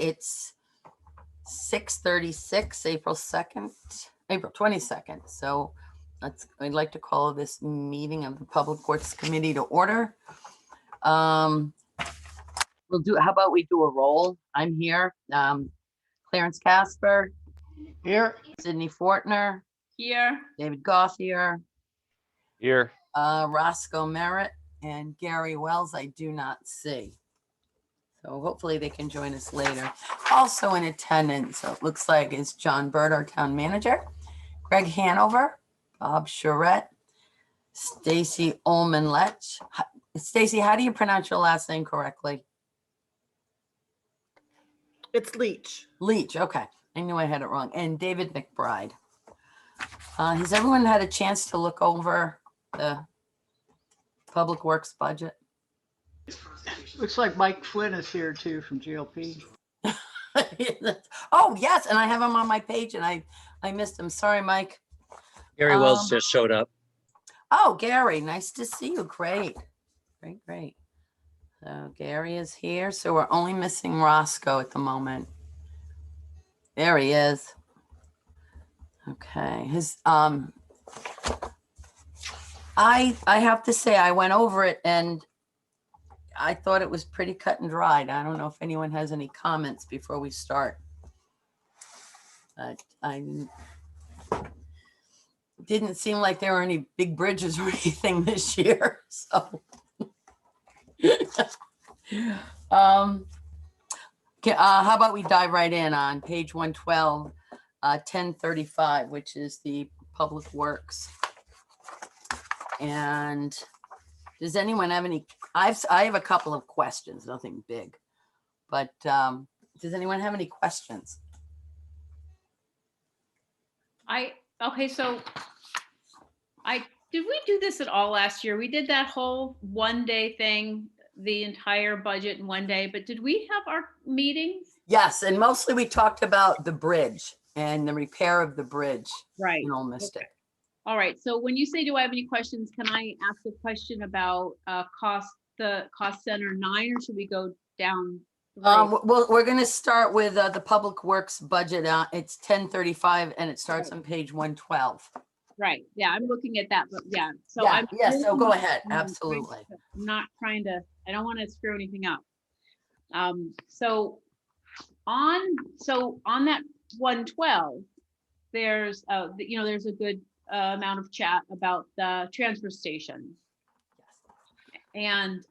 It's 6:36, April 22nd. So I'd like to call this meeting of the Public Works Committee to order. How about we do a roll? I'm here. Clarence Casper. Here. Sydney Fortner. Here. David Gothier. Here. Roscoe Merritt and Gary Wells I do not see. So hopefully they can join us later. Also in attendance, so it looks like is John Bird, our town manager, Greg Hanover, Bob Charette, Stacy Ullman-Lech. Stacy, how do you pronounce your last name correctly? It's Leach. Leach, okay. I knew I had it wrong. And David McBride. Has everyone had a chance to look over the Public Works budget? Looks like Mike Flynn is here too from GLP. Oh, yes. And I have him on my page and I missed him. Sorry, Mike. Gary Wells just showed up. Oh, Gary, nice to see you. Great. Great. So Gary is here. So we're only missing Roscoe at the moment. There he is. Okay. I have to say I went over it and I thought it was pretty cut and dried. I don't know if anyone has any comments before we start. I didn't seem like there were any big bridges or anything this year. So, how about we dive right in on page 112, 1035, which is the Public Works. And does anyone have any? I have a couple of questions, nothing big, but does anyone have any questions? So did we do this at all last year? We did that whole 1 day thing, the entire budget in 1 day, but did we have our meetings? Yes, and mostly we talked about the bridge and the repair of the bridge Right. in Old Mystic. Okay. All right. So when you say, do I have any questions? Can I ask a question about the cost center 9, or should we go down? Well, we're going to start with the Public Works budget. It's 1035 and it starts on page 112. Right. Yeah, I'm looking at that, but yeah. So yeah, so go ahead. Absolutely. I'm not trying to, I don't want to screw anything up. So on that 112, there's there's a good amount of chat about the transfer station. And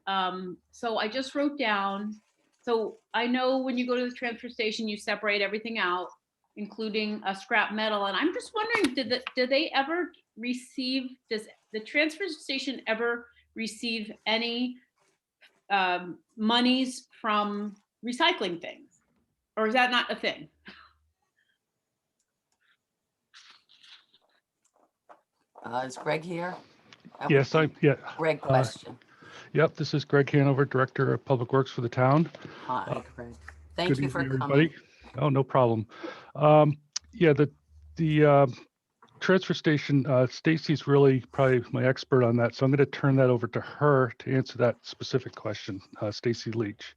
so I just wrote down, so I know when you go to the transfer station, you separate everything out, including scrap metal. And I'm just wondering, does the transfer station ever receive any monies from recycling things? Or is that not a thing? Is Greg here? Yes, Greg question. Yep, this is Greg Hanover, Director of Public Works for the town. Hi, Greg. Thank you for coming. Everybody. Oh, no problem. The transfer station, Stacy's really probably my expert on that, so I'm going to turn that over to her to answer that specific question. Stacy Leach.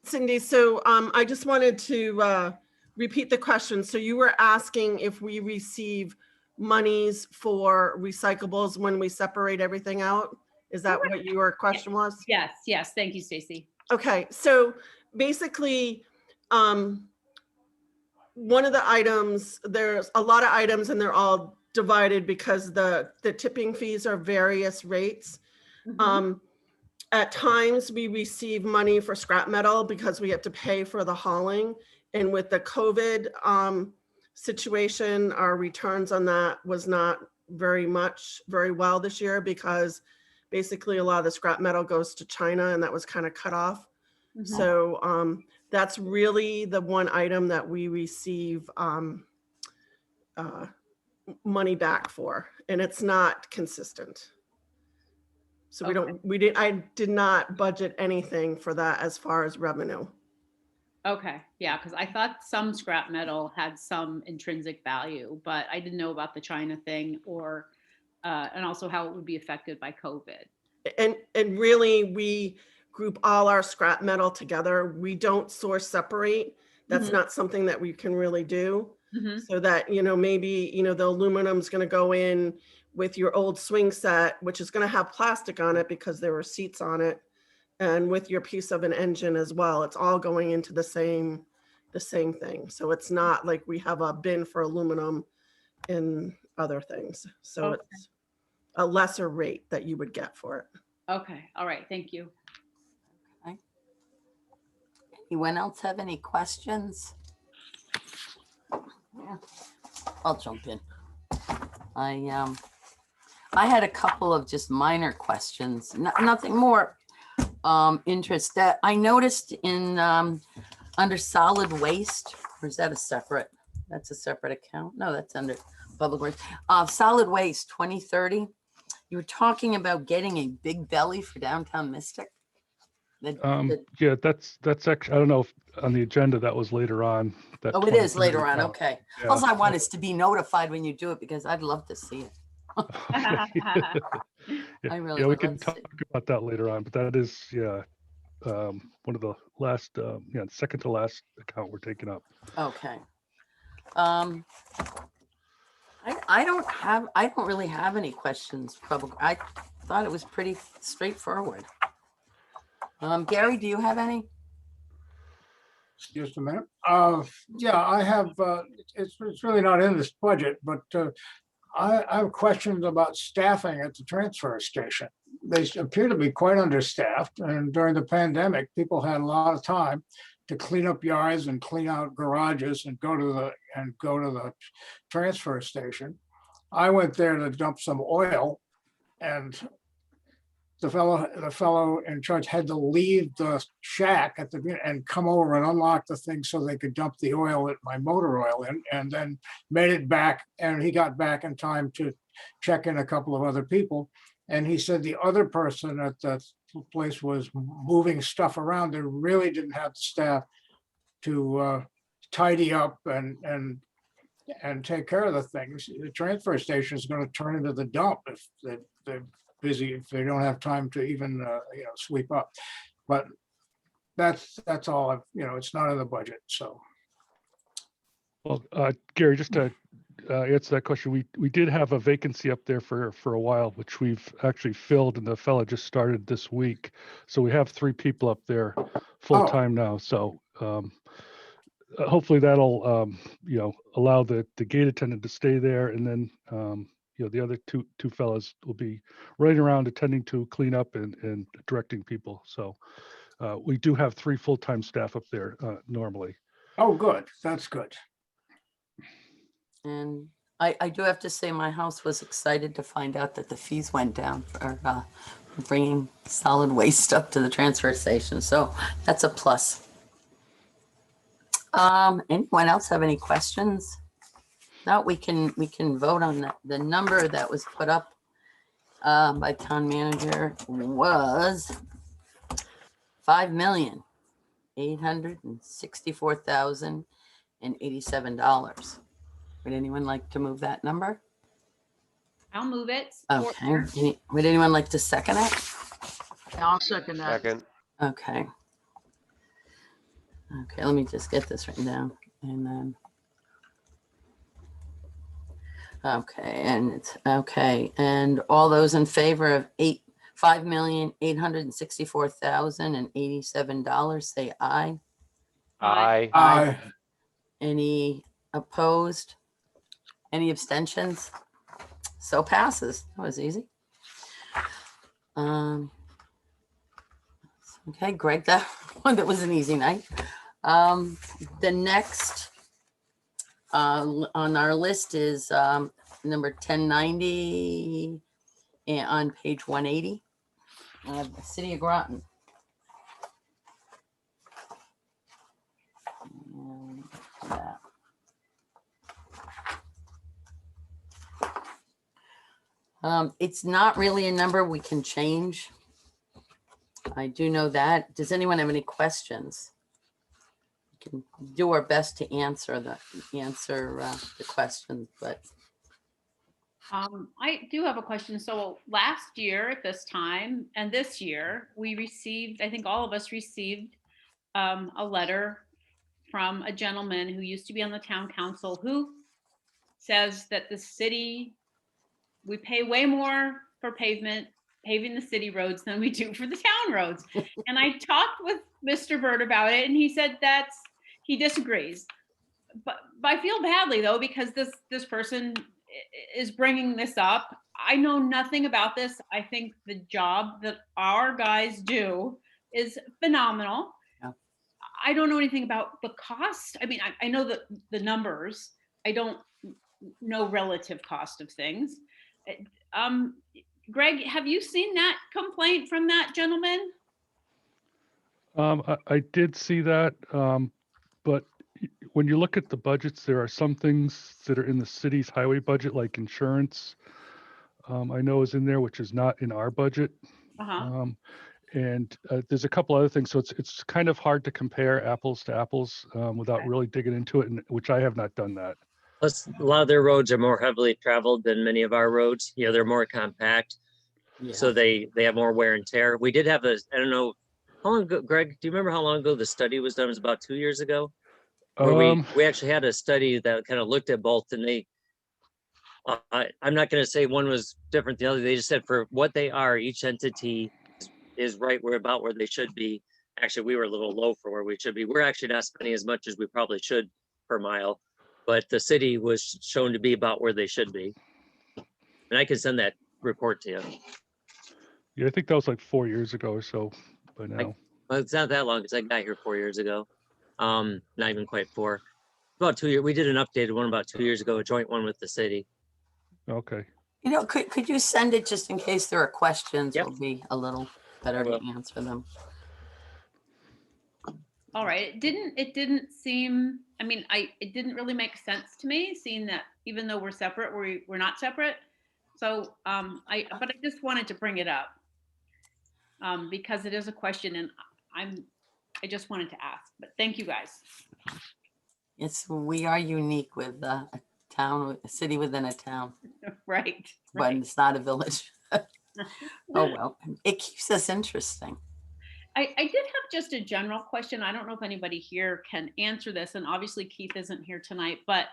Cindy, so I just wanted to repeat the question. So you were asking if we receive monies for recyclables when we separate everything out? Is that what your question was? Yes. Thank you, Stacy. Okay, so basically, one of the items, there's a lot of items and they're all divided because the tipping fees are various rates. Mm-hmm. At times we receive money for scrap metal because we have to pay for the hauling. And with the COVID situation, our returns on that was not very well this year because basically a lot of the scrap metal goes to China and that was kind of cut off. Mm-hmm. So that's really the one item that we receive money back for, and it's not consistent. So okay. I did not budget anything for that as far as revenue. Okay, yeah, because I thought some scrap metal had some intrinsic value, but I didn't know about the China thing or, and also how it would be affected by COVID. And really, we group all our scrap metal together. We don't source separate. That's Mhm. not something that we can really do. Mhm. So that, maybe, the aluminum's going to go in with your old swing set, which is going to have plastic on it because there were seats on it. And with your piece of an engine as well, it's all going into the same thing. So it's not like we have a bin for aluminum and other things. So Okay. it's a lesser rate that you would get for it. Okay, all right, thank you. Anyone else have any questions? Yeah, I'll jump in. I had a couple of just minor questions, nothing more interest that I noticed in under solid waste, or is that a separate? That's a separate account. No, that's under public works. Solid waste 2030. You were talking about getting a big belly for downtown Mystic. Yeah, that's actually, I don't know if on the agenda that was later on. That Oh, it is 2030 later on. account. Okay. Yeah. Also, I want is to be notified when you do it because I'd love to see it. Okay. I really Yeah, we would can love to talk see it. about that later on, but that is, one of the last, second to last account we're taking up. Okay. I don't really have any questions. I thought it was pretty straightforward. Gary, do you have any? Just a minute. Yeah, I have, it's really not in this budget, but I have questions about staffing at the transfer station. They appear to be quite understaffed, and during the pandemic, people had a lot of time to clean up yards and clean out garages and go to the transfer station. I went there to dump some oil, and the fellow in charge had to leave the shack and come over and unlock the thing so they could dump the oil, my motor oil in, and then made it back. And he got back in time to check in a couple of other people. And he said the other person at the place was moving stuff around. They really didn't have the staff to tidy up and take care of the things. The transfer station is going to turn into the dump if they're busy, if they don't have time to even sweep up. But that's all. It's not in the budget. So, Well, Gary, just to answer that question, we did have a vacancy up there for a while, which we've actually filled, and the fella just started this week. So we have 3 people up there full time now. So hopefully that'll allow the gate attendant to stay there, and then the other two fellas will be running around attending to clean up and directing people. So we do have 3 full-time staff up there normally. oh, good. That's good. And I do have to say my house was excited to find out that the fees went down for bringing solid waste up to the transfer station. So that's a plus. Anyone else have any questions? No, we can vote on the number that was put up by town manager was $5,864,087. Would anyone like to move that number? I'll move it. Okay. Would anyone like to second it? I'll second that. Second. Okay. Okay, let me just get this written down and then. Okay, and it's okay. And all those in favor of $5,864,087, say aye. Aye. Aye. Any opposed? Any abstentions? So passes. That was easy. Okay, Greg, that was an easy night. The next on our list is number 1090 on page 180. The City of Groton. And that. It's not really a number we can change. I do know that. Does anyone have any questions? We can do our best to answer the questions, but I do have a question. So last year at this time and this year, we received, I think all of us received a letter from a gentleman who used to be on the town council who says that the city, we pay way more for paving the city roads than we do for the town roads. And I talked with Mr. Bird about it and he said he disagrees. But I feel badly though, because this person is bringing this up. I know nothing about this. I think the job that our guys do is phenomenal. Yeah. I don't know anything about the cost. I mean, I know the numbers. I don't know relative cost of things. Greg, have you seen that complaint from that gentleman? I did see that, but when you look at the budgets, there are some things that are in the city's highway budget, like insurance. I know is in there, which is not in our budget. Uh-huh. And there's a couple other things, so it's kind of hard to compare apples to apples without Okay. really digging into it, and which I have not done that. Plus, a lot of their roads are more heavily traveled than many of our roads. You know, they're more compact, so they have more wear and tear. We did have I don't know, how long ago, Greg, do you remember how long ago the study was done? It was about 2 years ago. Where we actually had a study that kind of looked at both, and they, I'm not going to say one was different than the other. They just said for what they are, each entity is right about where they should be. Actually, we were a little low for where we should be. We're actually not spending as much as we probably should per mile, but the city was shown to be about where they should be. And I can send that report to you. Yeah, I think that was like 4 years ago or so by now. Well, it's not that long because I got here 4 years ago. Not even quite 4. About 2 years. We did an updated one about 2 years ago, a joint one with the city. Okay. You know, could you send it just in case there are questions? Yep. Will be a little better to answer them. All right. It didn't seem, I mean, it didn't really make sense to me, seeing that even though we're separate, we're not separate. So but I just wanted to bring it up because it is a question and I just wanted to ask, but thank you guys. We are unique with a city within a town, Right. but it's not a village. Oh, well, it keeps us interesting. I did have just a general question. I don't know if anybody here can answer this, and obviously Keith isn't here tonight, but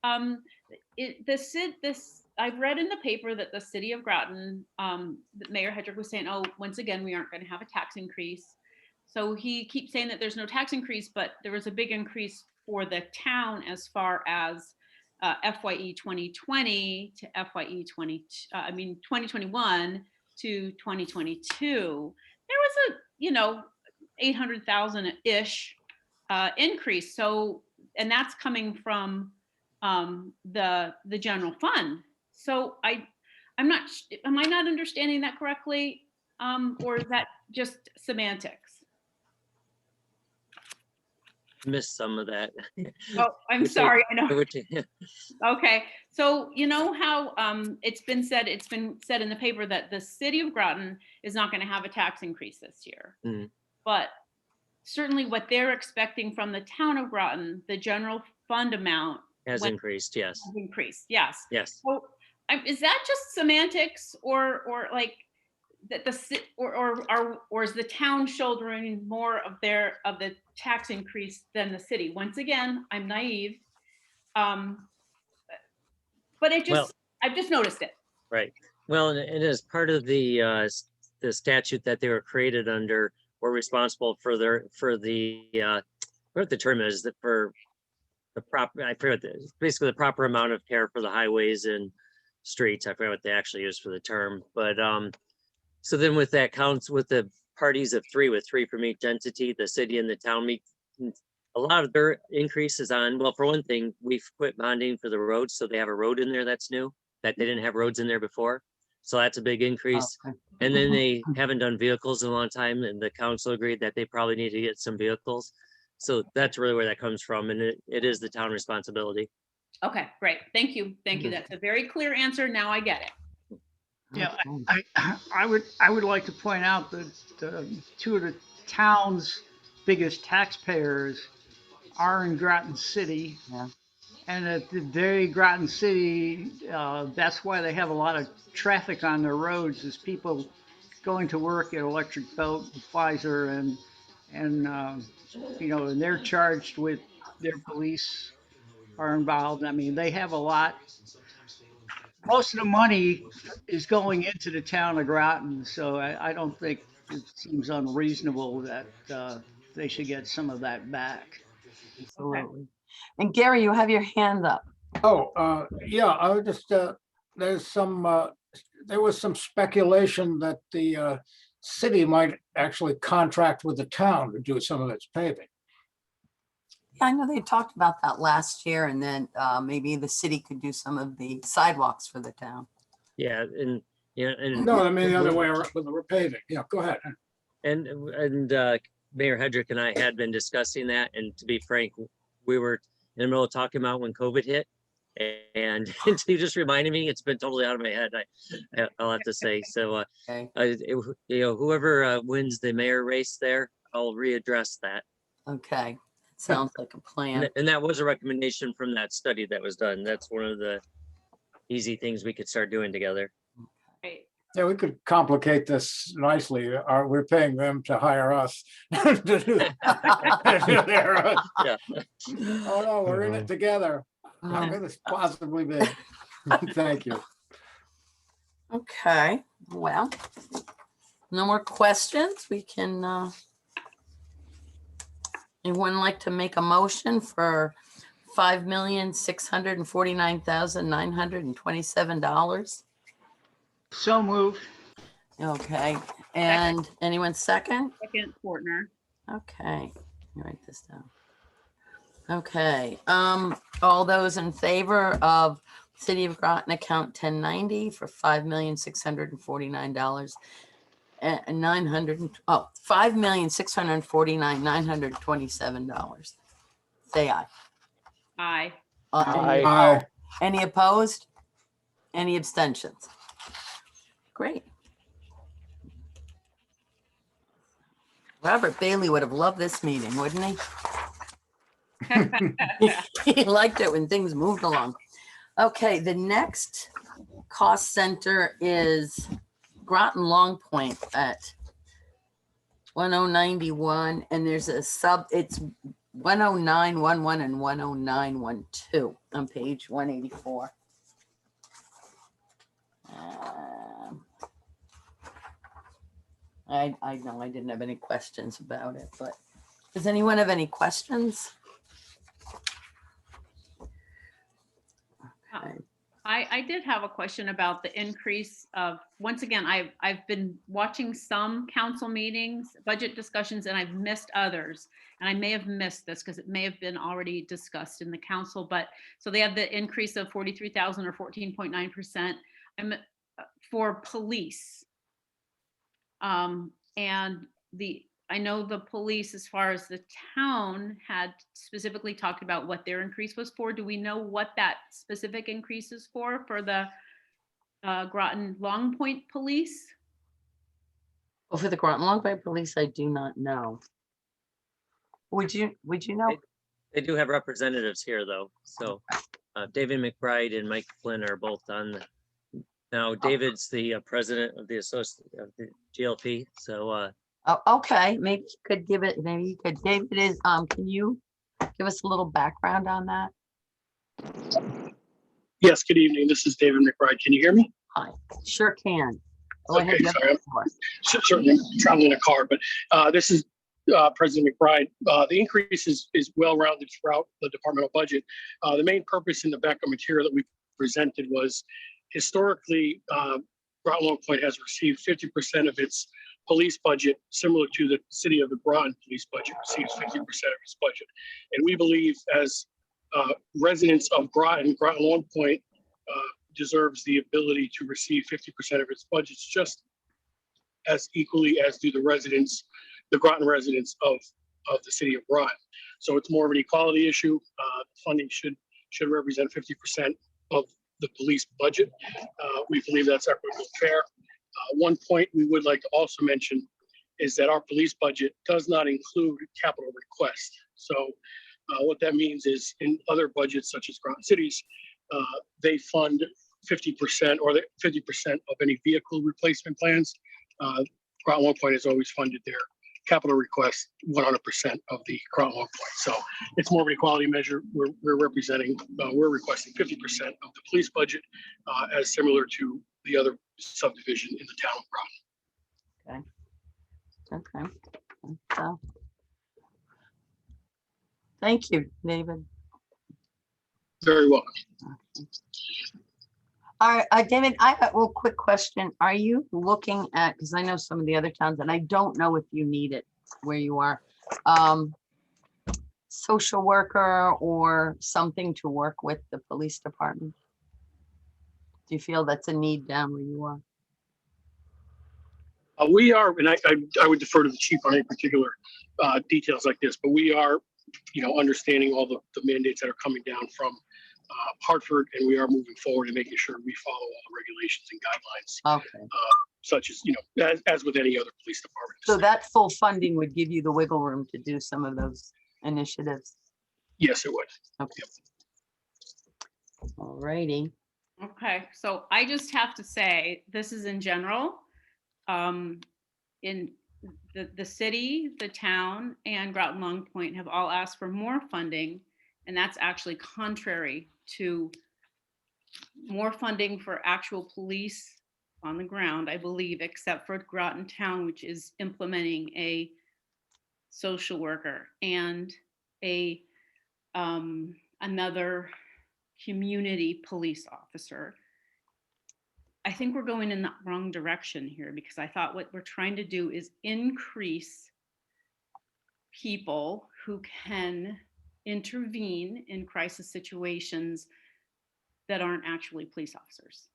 I've read in the paper that the city of Groton, that Mayor Hedrick was saying, oh, once again, we aren't going to have a tax increase. So he keeps saying that there's no tax increase, but there was a big increase for the town as far as FYE 2020 to FYE 2021 to 2022. There was a 800,000-ish increase. So, and that's coming from the general fund. So am I not understanding that correctly? Or is that just semantics? Missed some of that. Oh, I'm sorry. I know. Yeah. Okay. So you know how it's been said in the paper that the city of Groton is not going to have a tax increase this year. Mhm. But certainly what they're expecting from the town of Groton, the general fund amount Has increased, yes. has increased. Yes. Yes. So is that just semantics or like that or is the town shouldering more of the tax increase than the city? Once again, I'm naive. But I've just noticed it. Right. Well, and as part of the statute that they were created under, we're responsible for what the term is, that for the proper, I forget, basically the proper amount of care for the highways and streets. I forget what they actually use for the term, but so then with that counts with the parties of 3, with 3 from each entity, the city and the town meet. A lot of their increases on, well, for one thing, we've quit bonding for the roads, so they have a road in there that's new that they didn't have roads in there before. So that's a big increase. Okay. And then they haven't done vehicles in a long time, and the council agreed that they probably need to get some vehicles. So that's really where that comes from, and it is the town responsibility. Okay, great. Thank you. Thank you. That's a very clear answer. Now I get it. Yeah, I would like to point out that 2 of the town's biggest taxpayers are in Groton City. Yeah. And at the very Groton City, that's why they have a lot of traffic on their roads, is people going to work at Electric Belt, Pfizer, and they're charged with, their police are involved. I mean, they have a lot. Most of the money is going into the town of Groton, so I don't think it seems unreasonable that they should get some of that back. Absolutely. And Gary, you have your hand up. Oh, yeah, I would just, there's some, there was some speculation that the city might actually contract with the town to do some of its paving. Yeah, I know they talked about that last year, and then maybe the city could do some of the sidewalks for the town. Yeah, and yeah, and No, I mean the other way around with the repaving. Yeah, go ahead. and Mayor Hedrick and I had been discussing that, and to be frank, we were in the middle of talking about when COVID hit, and you just reminded me, it's been totally out of my head. I'll have to say. So, Okay. whoever wins the mayor race there, I'll readdress that. Okay. Sounds like a plan. And that was a recommendation from that study that was done. That's one of the easy things we could start doing together. Right. Yeah, we could complicate this nicely. We're paying them to hire us to do to do their. Yeah. Oh no, we're in it together. How could this possibly be? Thank you. Okay, well, no more questions. We can, anyone like to make a motion for $5,649,927? So moved. Okay, and anyone second? Second, Fortner. Okay, let me write this down. Okay, all those in favor of City of Groton account 1090 for $5,649 and $5,649,927. Say aye. Aye. Aye. Any opposed? Any abstentions? Great. Robert Bailey would have loved this meeting, wouldn't he? He liked it when things moved along. Okay, the next cost center is Groton Longpoint at 1091, and there's a sub, it's 10911 and 10912 on page 184. I know I didn't have any questions about it, but does anyone have any questions? Okay. I did have a question about the increase of, once again, I've been watching some council meetings, budget discussions, and I've missed others. And I may have missed this because it may have been already discussed in the council, but so they have the increase of 43,000 or 14.9% for police. And I know the police, as far as the town, had specifically talked about what their increase was for. Do we know what that specific increase is for the Groton Longpoint police? Well, for the Groton Longpoint Police, I do not know. Would you know? They do have representatives here, though. So David McBride and Mike Flynn are both on. Now, David's the president of the GLP. So. Oh, okay, maybe you could give it, maybe you could, David is, can you give us a little background on that? Yes, good evening. This is David McBride. Can you hear me? Hi, sure can. Go ahead, Okay, you have sorry. the floor. Certainly traveling in a car, but this is President McBride. The increase is well-rounded throughout the departmental budget. The main purpose in the backup material that we presented was historically, Groton Longpoint has received 50% of its police budget, similar to the city of the Groton police budget receives 50% of its budget. And we believe as residents of Groton Longpoint deserves the ability to receive 50% of its budgets just as equally as do the Groton residents of the city of Groton. So it's more of an equality issue. Funding should represent 50% of the police budget. We believe that's equitable and fair. One point we would like to also mention is that our police budget does not include capital requests. So What that means is in other budgets such as Groton Cities, they fund 50% or 50% of any vehicle replacement plans. Groton Longpoint has always funded their capital request 100% of the Groton Longpoint. So it's more of an equality measure. We're representing, we're requesting 50% of the police budget, as similar to the other subdivision in the town of Groton. Okay. So, thank you, David. Very welcome. All right, David, I have a real quick question. Are you looking at, because I know some of the other towns, and I don't know if you need it where you are, social worker or something to work with the police department? Do you feel that's a need down where you are? We are, and I would defer to the chief on any particular details like this, but we are, understanding all the mandates that are coming down from Hartford, and we are moving forward and making sure we follow all the regulations and guidelines, Okay. such as, as with any other police department. So that full funding would give you the wiggle room to do some of those initiatives? Yes, it would. Okay. All righty. Okay, so I just have to say, this is in general. In the city, the town, and Groton Longpoint have all asked for more funding, and that's actually contrary to more funding for actual police on the ground, I believe, except for Groton Town, which is implementing a social worker and a another community police officer. I think we're going in the wrong direction here, because I thought what we're trying to do is increase people who can intervene in crisis situations that aren't actually police officers.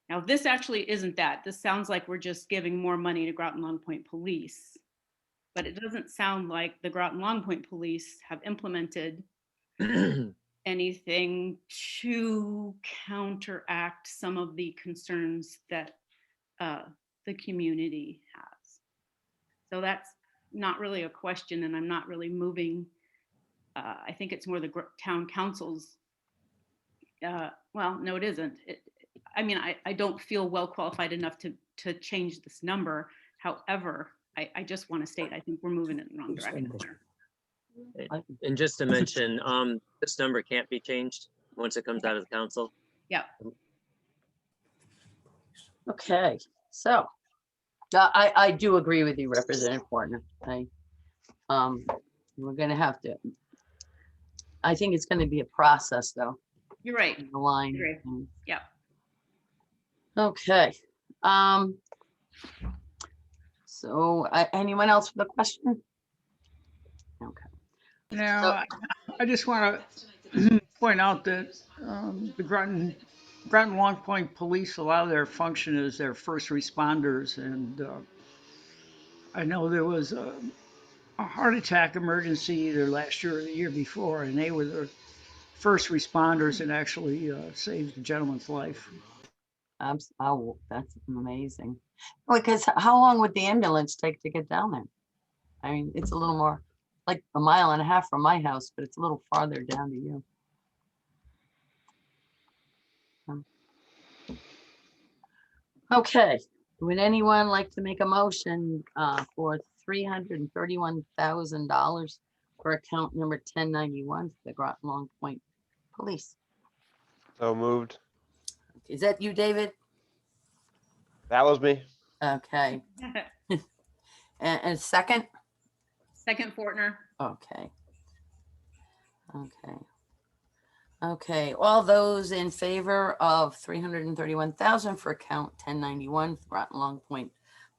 Now, this actually isn't that. This sounds like we're just giving more money to Groton Longpoint Police, but it doesn't sound like the Groton Longpoint Police have implemented anything to counteract some of the concerns that the community has. So that's not really a question, and I'm not really moving. I think it's more the town council's. Well, no, it isn't. I don't feel well qualified enough to change this number. However, I just want to state, I think we're moving in the wrong direction here. And just to mention, this number can't be changed once it comes out of the council. Yeah. Okay, so I do agree with you, Representative Portner. We're gonna have to. I think it's going to be a process, though. You're right. The line. Agree. Yeah. Okay. So anyone else with a question? Okay. Now, I just want to point out that the Groton Longpoint Police, a lot of their function is their first responders. And I know there was a heart attack emergency either last year or the year before, and they were the first responders and actually saved the gentleman's life. Oh, that's amazing. Because how long would the ambulance take to get down there? I mean, it's a little more, like a mile and a half from my house, but it's a little farther down to you. Okay, would anyone like to make a motion for $331,000 for account number 1091 for the Groton Longpoint Police? So moved. Is that you, David? That was me. Okay. And second? Second, Fortner. Okay. Okay. Okay, all those in favor of 331,000 for account 1091, Groton Longpoint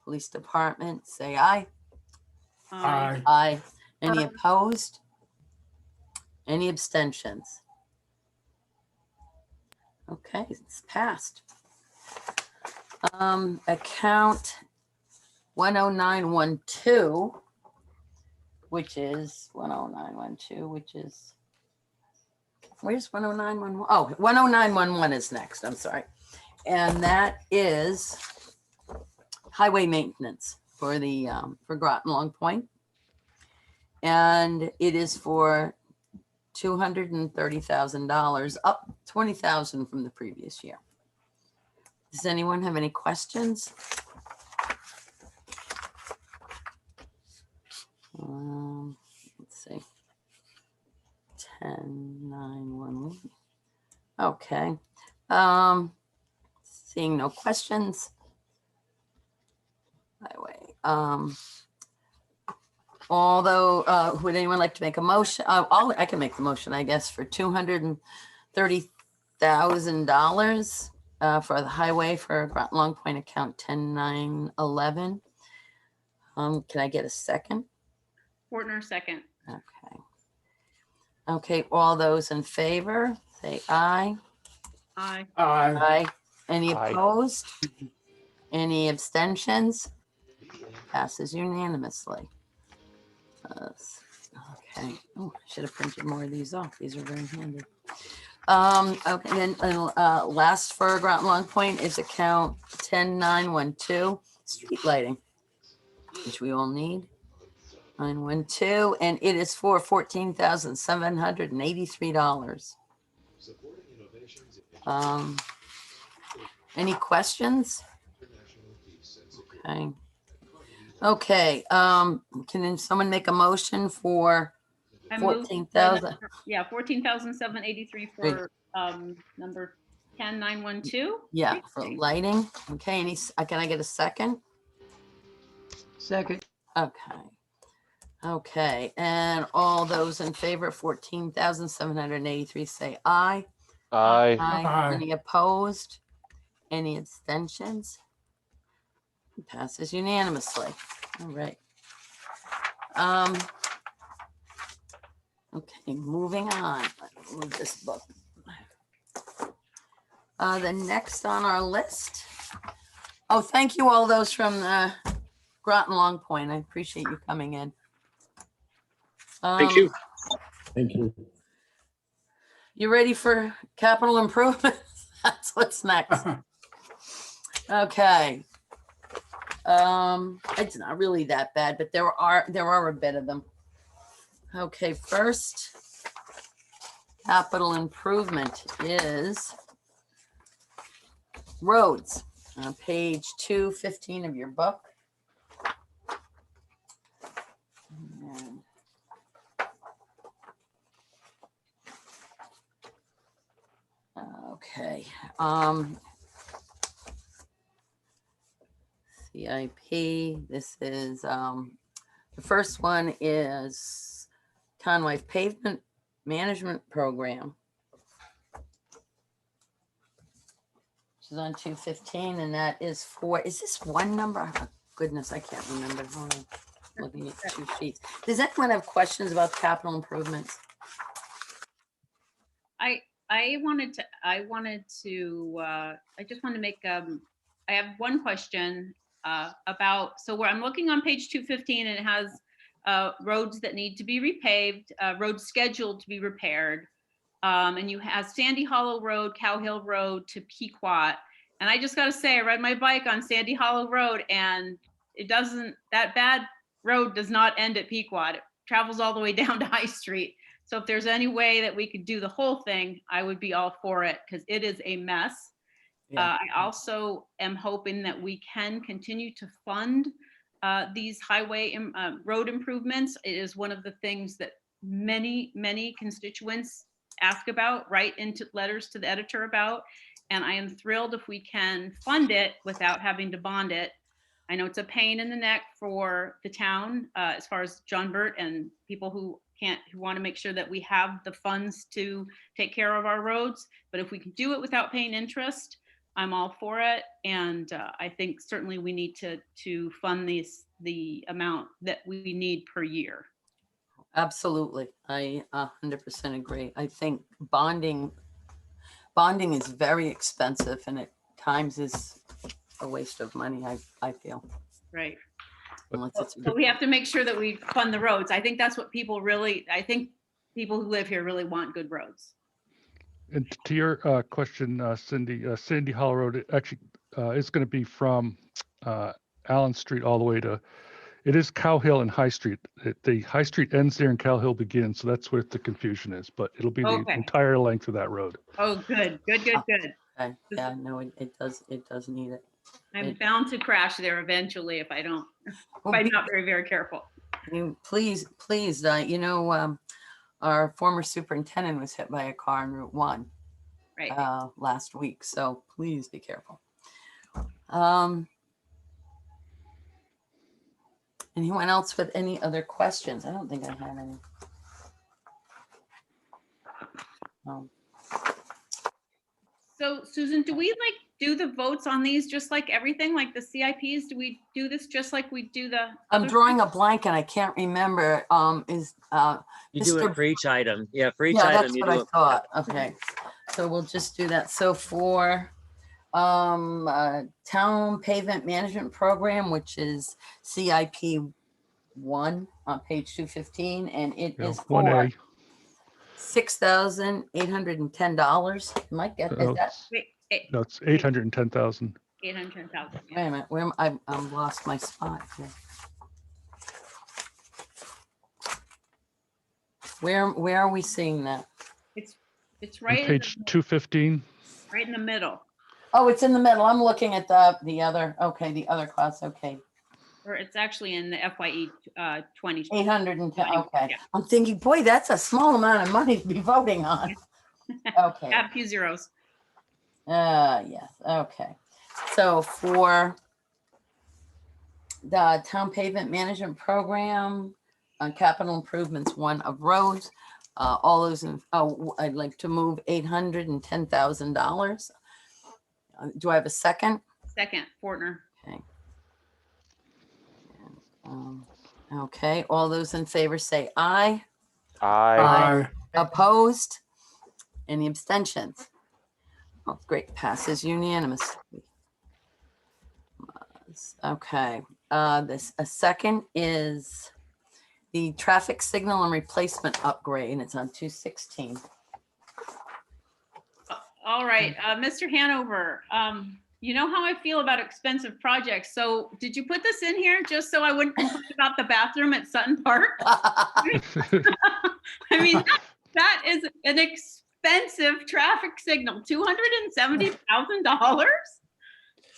Police Department, say aye. Aye. Aye. Any opposed? Any abstentions? Okay, it's passed. Account 10912, which is 10912, which is, where's 10911? Oh, 10911 is next, I'm sorry. And that is highway maintenance for the for Groton Longpoint. And it is for $230,000, up 20,000 from the previous year. Does anyone have any questions? Let's see. 10-9-1-1. Okay. Seeing no questions. Highway. Although, would anyone like to make a motion? I can make the motion, I guess, for $230,000 for the highway for Groton Longpoint account 10-9-11. Can I get a second? Fortner, second. Okay. Okay, all those in favor, say aye. Aye. Aye. Aye. Any Aye. opposed? Any abstentions? Passes unanimously. Okay. Oh, I should have printed more of these off. These are very handy. Okay, and then last for Groton Longpoint is account 10-9-1-2, street lighting, which we all need. 912, and it is for $14,783. Any questions? Okay. Okay. Can someone make a motion for I moved 14,000? Yeah, 14,783 for number 10-9-1-2. Yeah, for lighting. Okay. Can I get a second? Second, Okay. Okay. And all those in favor of 14,783 say aye. Aye. Aye. Any opposed? Any abstentions? Passes unanimously. All right. Okay, moving on. Let's move this book. The next on our list. Oh, thank you all those from Groton Longpoint. I appreciate you coming in. Thank you. Thank you. You ready for capital improvements? That's what's next. Okay. It's not really that bad, but there are a bit of them. Okay, first capital improvement is roads on page 215 of your book. And okay. CIP. This is the first one is Conway Pavement Management Program, which is on 215, and that is for, is this one number? Oh, goodness, I can't remember. Hold on. Looking at two sheets. Does anyone have questions about capital improvements? I just want to make, I have one question about, so where I'm looking on page 215 and it has roads that need to be repaved, roads scheduled to be repaired. And you have Sandy Hollow Road, Cow Hill Road to Pequot. And I just got to say, I ride my bike on Sandy Hollow Road and that bad road does not end at Pequot. It travels all the way down to High Street. So if there's any way that we could do the whole thing, I would be all for it because it is a mess. Yeah. I also am hoping that we can continue to fund these highway road improvements. It is one of the things that many constituents ask about, write into letters to the editor about, and I am thrilled if we can fund it without having to bond it. I know it's a pain in the neck for the town as far as John Burt and people who want to make sure that we have the funds to take care of our roads, but if we can do it without paying interest, I'm all for it. And I think certainly we need to fund the amount that we need per year. Absolutely. I 100% agree. I think bonding is very expensive and at times is a waste of money, I feel. Right. Unless it's But we have to make sure that we fund the roads. I think that's what people really, I think people who live here really want good roads. And to your question, Cindy, Sandy Hollow Road actually is going to be from Allen Street all the way to It is Cow Hill and High Street. The High Street ends there and Cow Hill begins, so that's where the confusion is, but it'll be the Okay. entire length of that road. Oh, good. Okay, yeah, no, it does need it. I'm bound to crash there eventually if I don't, if I'm not very, very careful. Please, you know, our former superintendent was hit by a car on Route 1 Right. last week, so please be careful. Anyone else with any other questions? I don't think I had any. So Susan, do we like do the votes on these just like everything, like the CIPs? Do we do this just like we do the? I'm other drawing a things? blank and I can't remember. You do Mr. it for each item. Yeah, for each Yeah, item that's you what do I it. thought. Okay, so we'll just do that. So for town pavement management program, which is CIP 1 on page 215, and it Yeah, is 1A. for $6,810. Mike, is No, that? no, it's 810,000. 810,000. Wait a minute, where am I? I've lost my spot here. Where are we seeing that? It's On right in page the, 215. right in the middle, Oh, it's in the middle. I'm looking at the other. Okay, the other class. Okay, or it's actually in the FYE 20. 810. Okay, Yeah. I'm thinking, boy, that's a small amount of money to be voting on. Okay. Add a few zeros. Yes. Okay. So for the town pavement management program, capital improvements 1 of roads, all those in, I'd like to move $810,000. Do I have a second? Second, Fortner. Okay. Okay, all those in favor say aye. Aye. Opposed? Any abstentions? Oh, great, passes unanimously. Okay, a second is the traffic signal and replacement upgrade, and it's on 216. All right, Mr. Hanover, you know how I feel about expensive projects. So did you put this in here just so I wouldn't complain about the bathroom at Sutton Park? I mean, that is an expensive traffic signal, $270,000.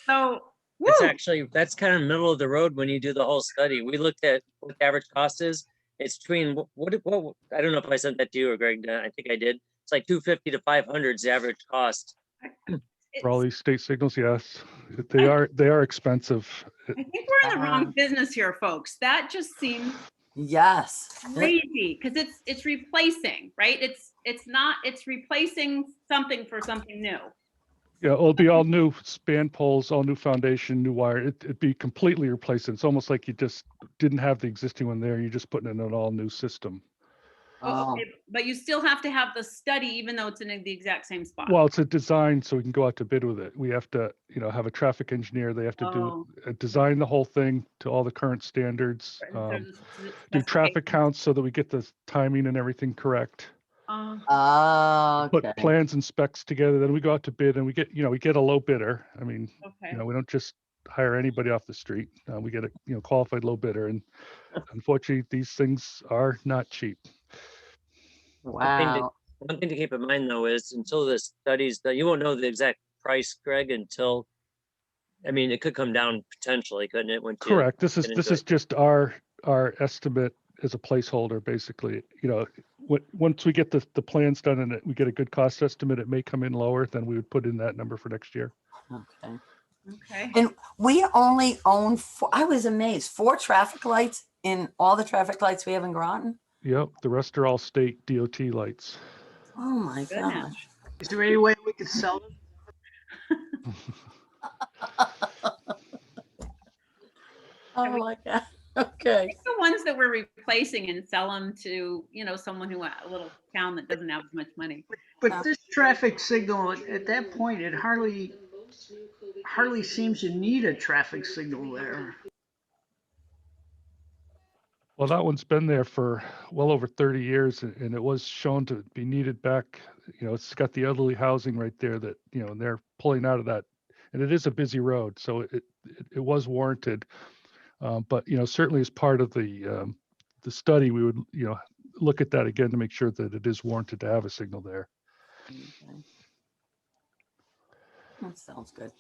So, woo. It's actually, that's kind of middle of the road when you do the whole study. We looked at what the average cost is. It's between, what, I don't know if I sent that to you or Greg, I think I did. It's like 250 to 500 is the average cost. For all these state signals, yes, they are expensive. I think we're in the wrong business here, folks. That just seems Yes. crazy because it's replacing, right? It's replacing something for something new. Yeah, it'll be all new span poles, all new foundation, new wire. It'd be completely replaced. It's almost like you just didn't have the existing one there. You're just putting in an all new system. Oh, okay. But you still have to have the study, even though it's in the exact same spot. Well, it's a design, so we can go out to bid with it. We have to, have a traffic engineer. They have to design the whole thing to all the current standards. Do traffic counts so that we get the timing and everything correct. Okay. Put plans and specs together. Then we go out to bid, and we get a low bidder. I mean, we don't just hire anybody off the street. We get a qualified low bidder, and unfortunately, these things are not cheap. Wow. One thing to keep in mind though is until the studies that you won't know the exact price, Greg, until, I mean, it could come down potentially, couldn't it? Correct. This is just our estimate as a placeholder, basically. Once we get the plans done and we get a good cost estimate, it may come in lower, then we would put in that number for next year. Okay. Okay. And we only own I was amazed, 4 traffic lights in all the traffic lights we have in Groton. Yep, the rest are all state DOT lights. Oh my gosh. Is there any way we could sell them? Oh my God. Okay. Take the ones that we're replacing and sell them to, someone a little town that doesn't have as much money. But this traffic signal, at that point, it hardly seems you need a traffic signal there. Well, that one's been there for well over 30 years, and it was shown to be needed back. It's got the elderly housing right there that, and they're pulling out of that. And it is a busy road, so it was warranted. But, certainly as part of the study, we would, look at that again to make sure that it is warranted to have a signal there. Okay. That sounds good.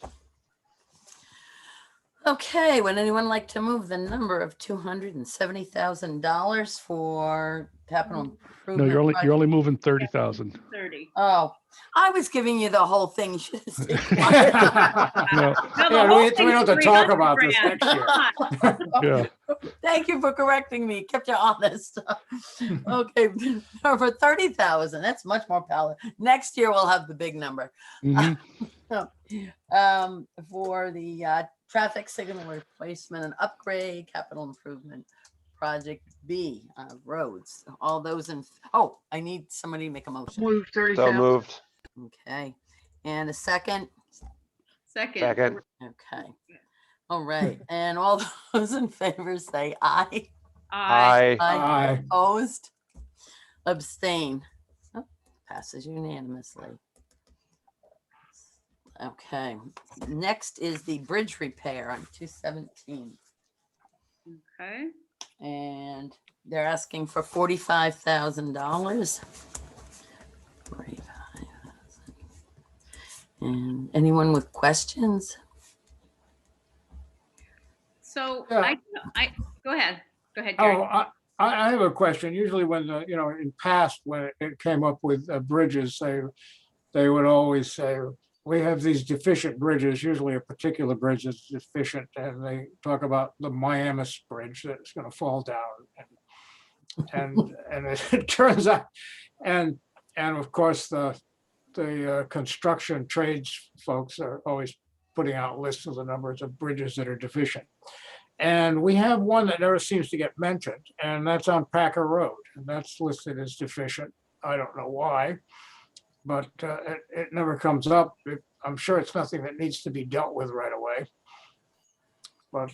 Okay, would anyone like to move the number of $270,000 for capital improvement? No, you're project? only moving 30,000. 30. Oh, I was giving you the whole thing. You should have stayed quiet. No, the Yeah, whole we don't thing's have to talk 300 about this grand. next year. Yeah. Thank you for correcting me. Kept you honest. Okay, for 30,000, that's much more palatable. Next year we'll have the big number. Mhm. For the traffic signal replacement and upgrade capital improvement project B, roads. All those in. Oh, I need somebody to make a motion. Move So 30,000. moved. Okay, and a second. Second. Okay. All right, and all those in favor say aye. Aye. Aye. Opposed? Abstain. Oh, passes unanimously. Okay, next is the bridge repair on 217. Okay. And they're asking for $45,000. And anyone with questions? So Yeah. I go ahead. Go ahead, Oh, Gary. I have a question. Usually when in past, when it came up with bridges, they would always say, we have these deficient bridges, usually a particular bridge is deficient, and they talk about the Miamis Bridge that's going to fall down. And it turns out, and of course, the construction trades folks are always putting out lists of the numbers of bridges that are deficient. And we have one that never seems to get mentioned, and that's on Packer Road, and that's listed as deficient. I don't know why, but it never comes up. I'm sure it's nothing that needs to be dealt with right away. But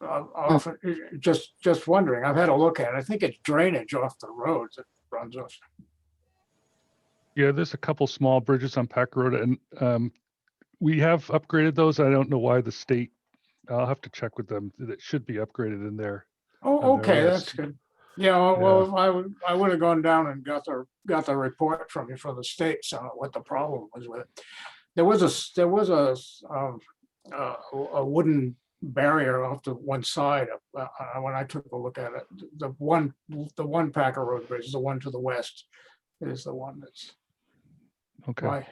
I'll often just wondering. I've had a look at it. I think it's drainage off the roads that runs us. Yeah, there's a couple small bridges on Packer Road, and we have upgraded those. I don't know why the state. I'll have to check with them. It should be upgraded in there. Oh, on their okay, list. that's good. Yeah, well, I would have gone down and got the report from you from the state on what the problem was with it. There was a wooden barrier off to one side when I took a look at it. The one Packer Road Bridge, the one to the west, is the one that's. Okay. Why?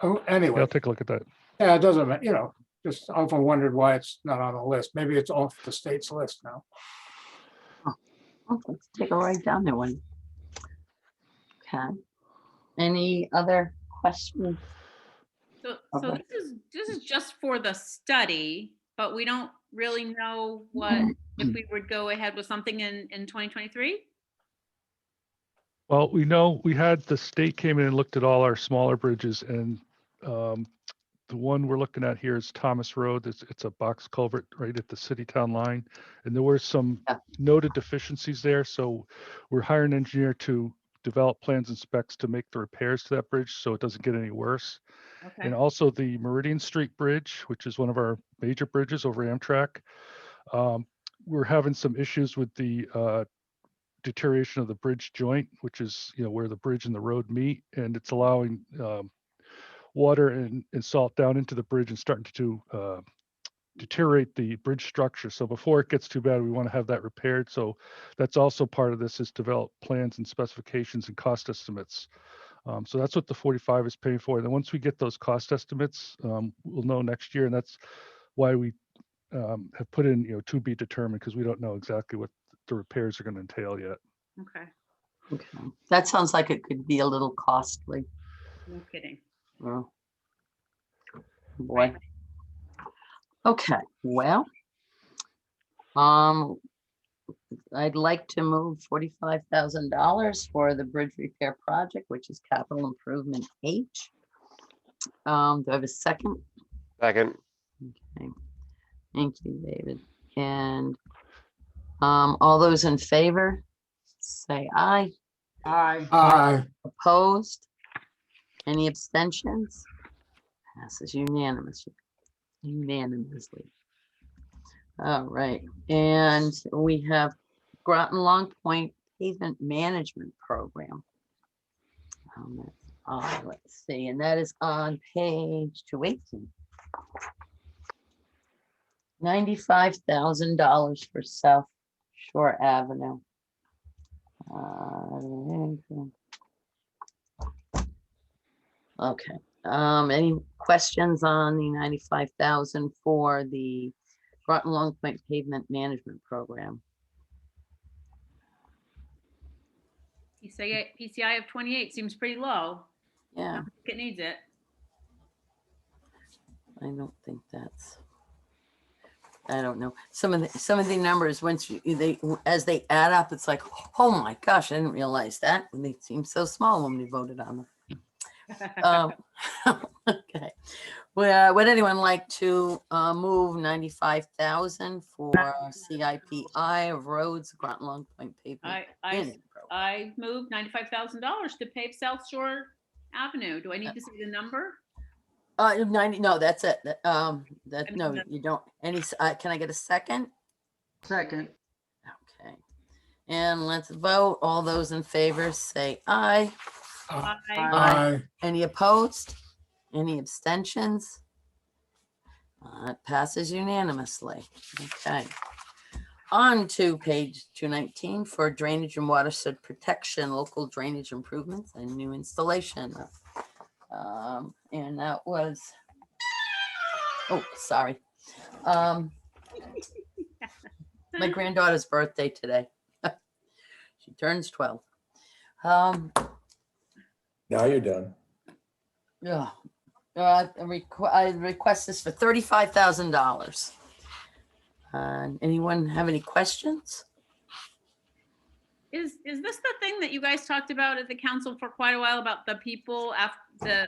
Oh, Yeah, anyway, I'll take a look at that. yeah, it doesn't matter. Just often wondered why it's not on the list. Maybe it's off the state's list now. Oh, let's take a ride down there one. Okay. Any other questions? So Okay. this is just for the study, but we don't really know what if we would go ahead with something in 2023. Well, we know we had the state came in and looked at all our smaller bridges, and the one we're looking at here is Thomas Road. It's a box culvert right at the city-town line, and there were some noted deficiencies there. So we're hiring an engineer to develop plans and specs to make the repairs to that bridge so it doesn't get any worse. Okay. And also the Meridian Street Bridge, which is one of our major bridges over Amtrak. We're having some issues with the deterioration of the bridge joint, which is where the bridge and the road meet, and it's allowing water and salt down into the bridge and starting to deteriorate the bridge structure. So before it gets too bad, we want to have that repaired. So that's also part of this, is develop plans and specifications and cost estimates. So that's what the 45 is paying for. And then once we get those cost estimates, we'll know next year. And that's why we have put in, to be determined, because we don't know exactly what the repairs are going to entail yet. Okay. Okay. That sounds like it could be a little costly. No kidding. Oh. Boy. Okay, well, I'd like to move $45,000 for the bridge repair project, which is capital improvement H. Do I have a second? Second. Okay. Thank you, David. And all those in favor, say aye. Aye. Aye. Opposed? Any abstentions? Passes unanimously. All right, and we have Groton Longpoint Pavement Management Program. Let's see, and that is on page 218. $95,000 for South Shore Avenue. Okay, any questions on the 95,000 for the Groton Longpoint Pavement Management Program? PCI of 28 seems pretty low. I Yeah, don't think it needs it. I don't think that's, I don't know. Some of the numbers, once as they add up, it's like, oh my gosh, I didn't realize that. And they seem so small when we voted on them. Okay. Well, would anyone like to move 95,000 for CIPI of roads, Groton Longpoint Pavement? I moved $95,000 to pave South Shore Avenue. Do I need to say the number? 90, no, that's it. No, you don't. Any, can I get a second? Second. Okay. And let's vote. All those in favor say aye. Aye. Any opposed? Any abstentions? It passes unanimously. Okay. On to page 219 for drainage and watershed protection, local drainage improvements and new installation. And that was, oh, sorry. My granddaughter's birthday today. She turns 12. Now you're done. Yeah. I request this for $35,000. Anyone have any questions? Is this the thing that you guys talked about at the council for quite a while about the people after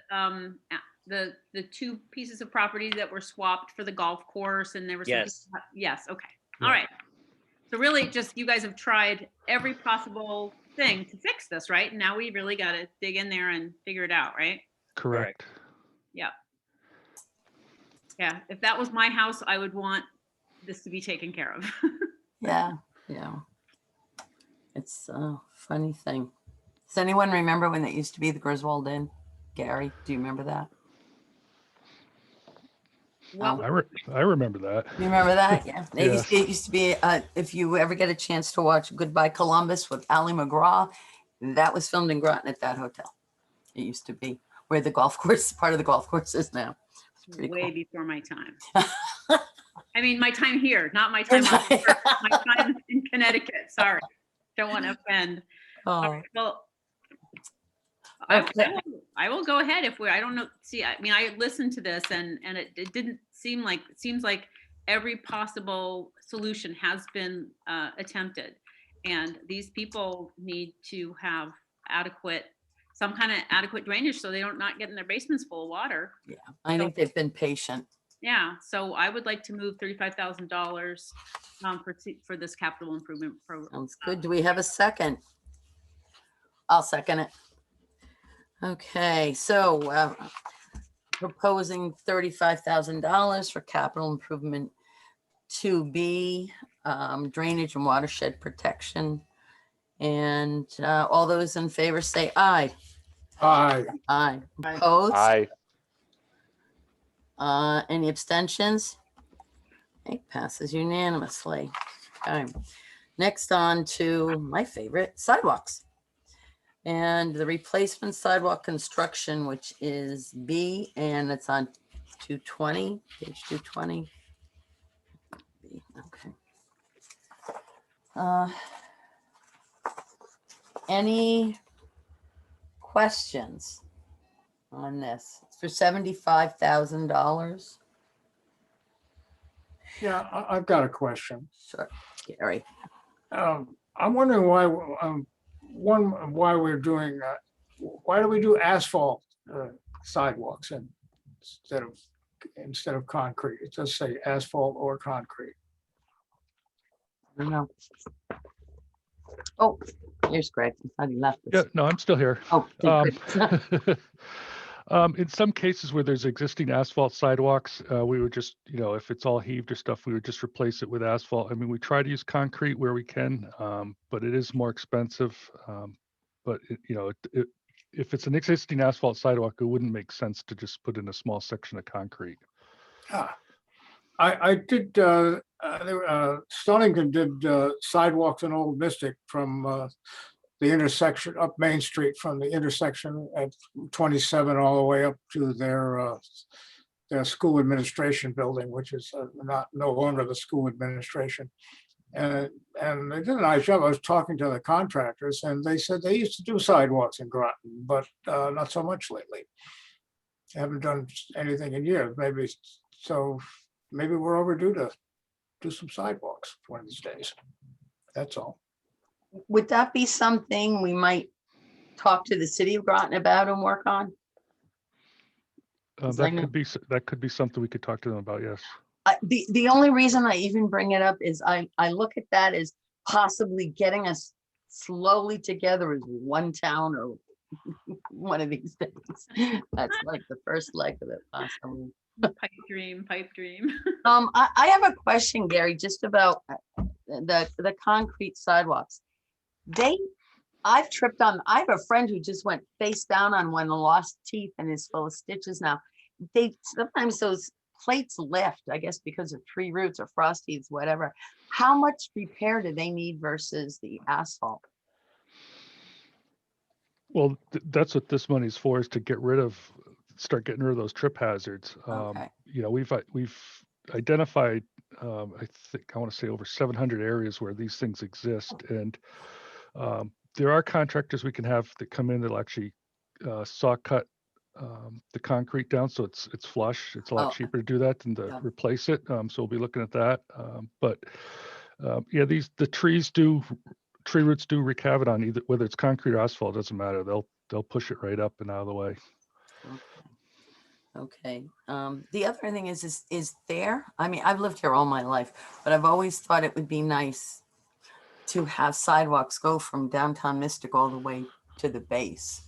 the two pieces of property that were swapped for the golf course and there was Yes. Yes, okay. Yeah. All right. So really just you guys have tried every possible thing to fix this, right? And now we really got to dig in there and figure it out, right? Correct. Yeah. Yeah, if that was my house, I would want this to be taken care of. Yeah. It's a funny thing. Does anyone remember when it used to be the Griswold Inn? Gary, do you remember that? Well, I remember that. You remember that? Yeah. Yes. It used to be, if you ever get a chance to watch Goodbye Columbus with Ali McGraw, that was filmed in Groton at that hotel. It used to be where the golf course, part of the golf course is now. It's pretty way cool. before my time. I mean, my time here, not my time on Earth, my time in Connecticut. Sorry, don't want to offend. All Oh, right, well, okay. I will go ahead if I don't know. See, I mean, I listened to this and it didn't seem like, it seems like every possible solution has been attempted. And these people need to have some kind of adequate drainage so they don't not get in their basements full of water. Yeah, I think they've been patient. Yeah, so I would like to move $35,000 for this capital improvement program. Sounds good. Do we have a second? I'll second it. Okay, so proposing $35,000 for capital improvement 2B, drainage and watershed protection. And all those in favor say aye. Aye. Aye. Opposed? Aye. Any abstentions? Okay, passes unanimously. Okay. Next on to my favorite, sidewalks. And the replacement sidewalk construction, which is B, and it's on 220, page 220. B, okay. Any questions on this? It's for $75,000. Yeah, I've got a question. Sure, Gary. I'm wondering why, why we're doing, why do we do asphalt sidewalks instead of concrete? It does say asphalt or concrete. I don't know. Oh, here's Greg. I thought he left. Yeah, no, I'm still here. Oh, Um, good. In some cases where there's existing asphalt sidewalks, we would just, if it's all heaved or stuff, we would just replace it with asphalt. I mean, we try to use concrete where we can, but it is more expensive. But if it's an existing asphalt sidewalk, it wouldn't make sense to just put in a small section of concrete. Ah, I did, Stonington did sidewalks in Old Mystic from the intersection up Main Street, from the intersection at 27 all the way up to their school administration building, which is no longer the school administration. And they did a nice job. I was talking to the contractors, and they said they used to do sidewalks in Groton, but not so much lately. Haven't done anything in years. Maybe we're overdue to do some sidewalks one of these days. That's all. Would that be something we might talk to the city of Groton about and work on? That could be something we could talk to them about. Yes. The only reason I even bring it up is I look at that as possibly getting us slowly together as one town or one of these things. That's like the first leg of it, possibly. Pipe dream. I have a question, Gary, just about the concrete sidewalks. I've tripped on. I have a friend who just went face down on one and lost teeth and is full of stitches now. Sometimes those plates lift, I guess, because of tree roots or frost heaves, whatever. How much repair do they need versus the asphalt? Well, that's what this money's for, is to start getting rid of those trip hazards. Okay. We've identified, I think I want to say over 700 areas where these things exist, and there are contractors we can have that come in that'll actually saw cut the concrete down so it's flush. It's a lot cheaper to do that than to replace it. So we'll be looking at that. Tree roots do wreak havoc on either, whether it's concrete or asphalt, doesn't matter. They'll push it right up and out of the way. Okay. The other thing is there, I mean, I've lived here all my life, but I've always thought it would be nice to have sidewalks go from downtown Mystic all the way to the base.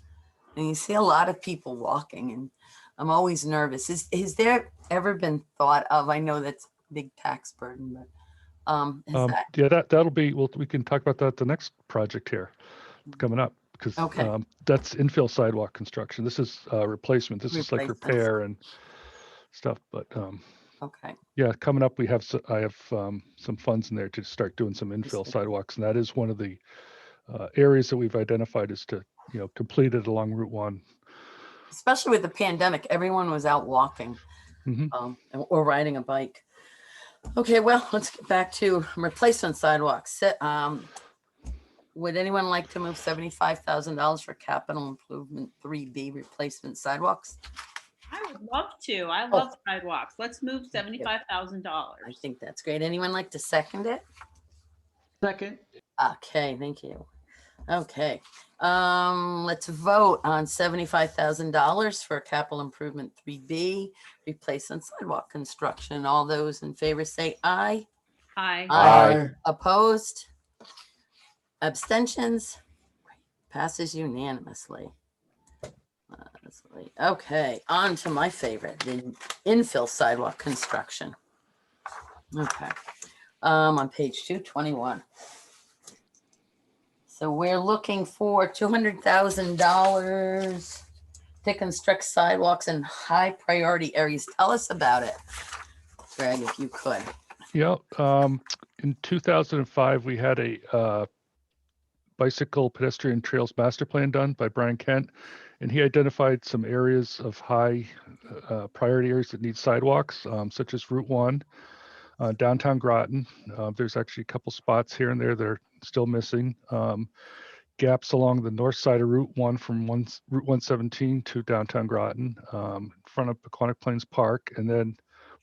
And you see a lot of people walking, and I'm always nervous. Has there ever been thought of, I know that's a big tax burden, but that'll be, we can talk about that the next project here coming up, because that's infill sidewalk construction. This is replacement. This is like repair and stuff, but yeah, coming up I have some funds in there to start doing some infill sidewalks, and that is one of the areas that we've identified as to complete it along Route 1. Especially with the pandemic, everyone was out walking or riding a bike. Okay, well, let's get back to replacement sidewalks. Would anyone like to move $75,000 for capital improvement 3B replacement sidewalks? I would love to. I love sidewalks. Let's move $75,000. I think that's great. Anyone like to second it? Second. Okay, thank you. Okay, let's vote on $75,000 for capital improvement 3B, replacement sidewalk construction. All those in favor say aye. Aye. Aye. Opposed? Abstentions? Passes unanimously. Okay, on to my favorite, the infill sidewalk construction. Okay, on page 221. So we're looking for $200,000 to construct sidewalks in high priority areas. Tell us about it, Greg, if you could. Yeah, in 2005, we had a bicycle pedestrian trails master plan done by Brian Kent, and he identified some areas of high priority areas that need sidewalks, such as Route 1, downtown Groton. There's actually a couple spots here and there that are still missing. Gaps along the north side of Route 1 from Route 117 to downtown Groton, in front of Aquatic Plains Park, and then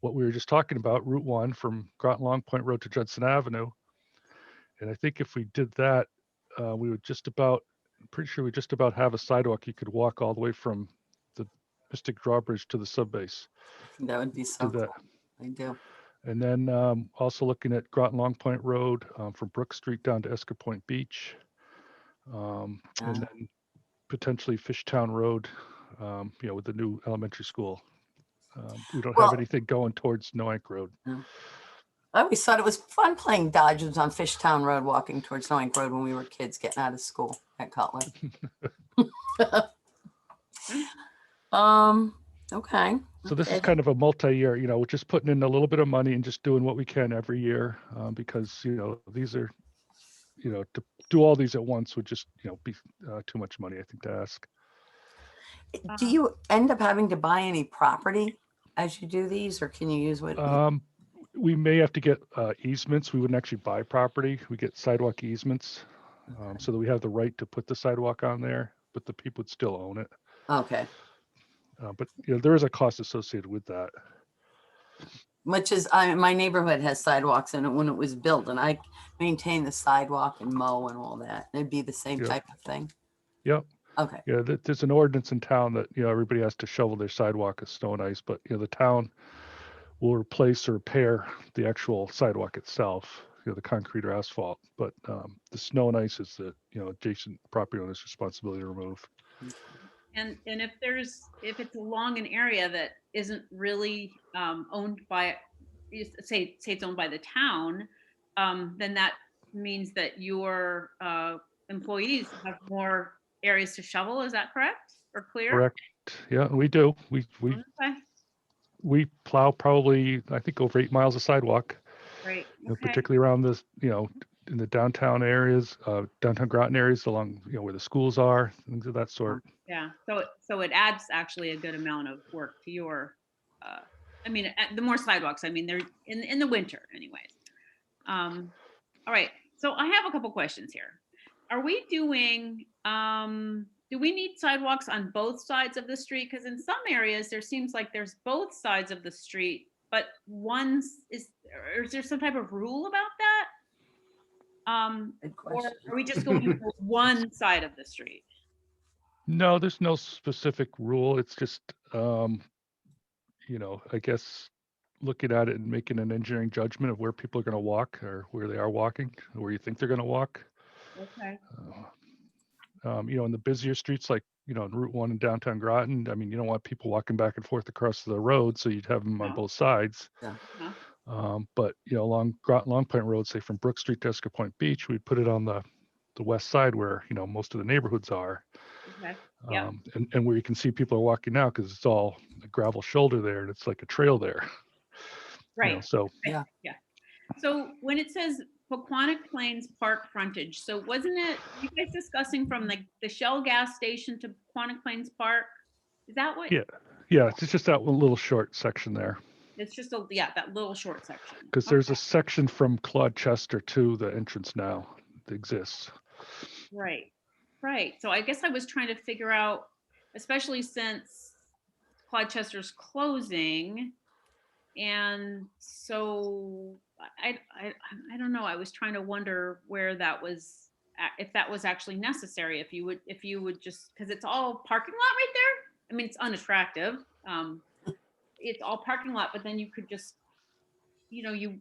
what we were just talking about, Route 1 from Groton Longpoint Road to Judson Avenue. And I think if we did that, we would pretty sure we just about have a sidewalk you could walk all the way from the Mystic Drawbridge to the subbase. That would be so cool. I do. And then also looking at Groton Longpoint Road from Brook Street down to Esker Point Beach. And then potentially Fishtown Road with the new elementary school. We don't Well- have anything going towards Noank Road. I always thought it was fun playing Dodgers on Fishtown Road, walking towards Noank Road when we were kids getting out of school at Cutler. Okay. So this is Okay. kind of a multi-year, we're just putting in a little bit of money and just doing what we can every year, because, these are, to do all these at once would just, be too much money, I think, to ask. Do you end up having to buy any property as you do these, or can you use what? We may have to get easements. We wouldn't actually buy property. We get sidewalk easements, so that we have the right to put the sidewalk on there, but the people would still own it. Okay. But there is a cost associated with that. Which is, my neighborhood has sidewalks in it when it was built, and I maintain the sidewalk and mow and all that. It'd be the same Yep. type of thing. Yep. Okay. Yeah, there's an ordinance in town that, everybody has to shovel their sidewalk with snow and ice, but, the town will replace or repair the actual sidewalk itself, the concrete or asphalt. But the snow and ice is the, adjacent property owner's responsibility to remove. And if it's along an area that isn't really owned by, say it's owned by the town, then that means that your employees have more areas to shovel. Is that correct or clear? Correct. Yeah, we do. Okay. We plow probably, I think, over 8 miles of sidewalk, Great. Okay. particularly around this, in the downtown areas, downtown Groton areas along, where the schools are, things of that sort. Yeah. So it adds actually a good amount of work to your, the more sidewalks, they're in the winter anyways. All right. So I have a couple questions here. Are we doing, do we need sidewalks on both sides of the street? Because in some areas, there seems like there's both sides of the street, but or is there some type of rule about that? Good Or question. are we just going for one side of the street? No, there's no specific rule. It's just, I guess looking at it and making an engineering judgment of where people are going to walk or where they are walking, or where you think they're going to walk. Okay. In the busier streets like, on Route 1 in downtown Groton, you don't want people walking back and forth across the road, so you'd have them on No. both sides. Yeah. But, along Groton Longpoint Road, say from Brook Street to Esca Point Beach, we'd put it on the west side where, most of the neighborhoods are. Okay. Yeah. And where you can see people are walking now because it's all a gravel shoulder there and it's like a trail there. Right. So Yeah. Yeah. So when it says Pequannock Plains Park frontage, so wasn't it, you guys discussing from the Shell gas station to Pequannock Plains Park? Is that what? yeah, it's just that one little short section there. It's just that little short section. Because there's a section from Claude Chester to the entrance now that exists. Right. So I guess I was trying to figure out, especially since Claude Chester's closing, and so I don't know. I was trying to wonder where that was, if that was actually necessary. If you would just, because it's all parking lot right there. It's unattractive. It's all parking lot, but then you could just, you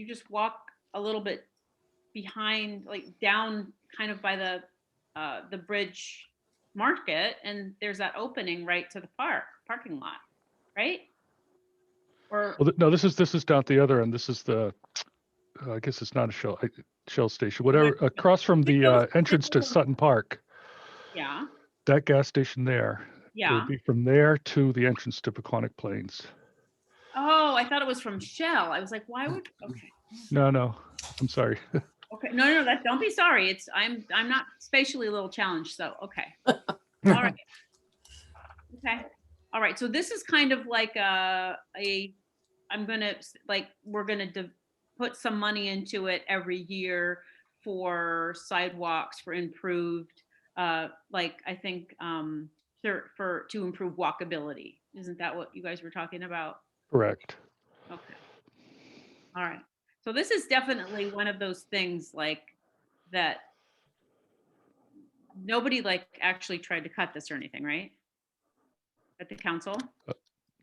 just walk a little bit behind, like down kind of by the bridge market, and there's that opening right to the parking lot, right? Or Well, no, this is down at the other end. This is the, I guess it's not a Shell station, whatever, across from the entrance to Sutton Park. yeah, That gas station there. It yeah. would be from there to the entrance to Pequannock Plains. Oh, I thought it was from Shell. I was like, why would? Okay. No, I'm sorry. Okay. No. Don't be sorry. I'm not spatially a little challenged. So okay. All right. Okay. All right. So this is kind of like we're gonna put some money into it every year for sidewalks, for improved, I think to improve walkability. Isn't that what you guys were talking about? Correct. Okay. All right. So this is definitely one of those things like that nobody actually tried to cut this or anything, right? At the council?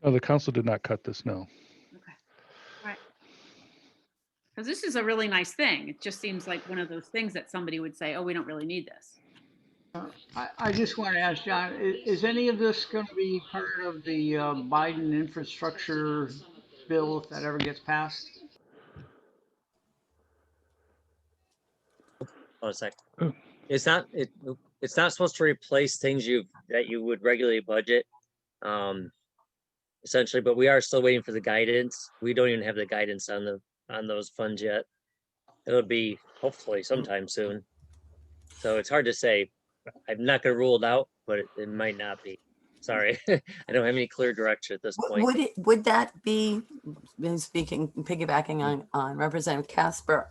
No, the council did not cut this, no. Okay. All right. Because this is a really nice thing. It just seems like one of those things that somebody would say, oh, we don't really need this. I just want to ask John, is any of this going to be part of the Biden infrastructure bill if that ever gets passed? Oh, a sec. Oh. It's not supposed to replace things that you would regularly budget. Essentially, but we are still waiting for the guidance. We don't even have the guidance on those funds yet. It'll be hopefully sometime soon. So it's hard to say. I'm not gonna rule it out, but it might not be. Sorry. I don't have any clear direction at this point. Would that be, speaking, piggybacking on Representative Casper,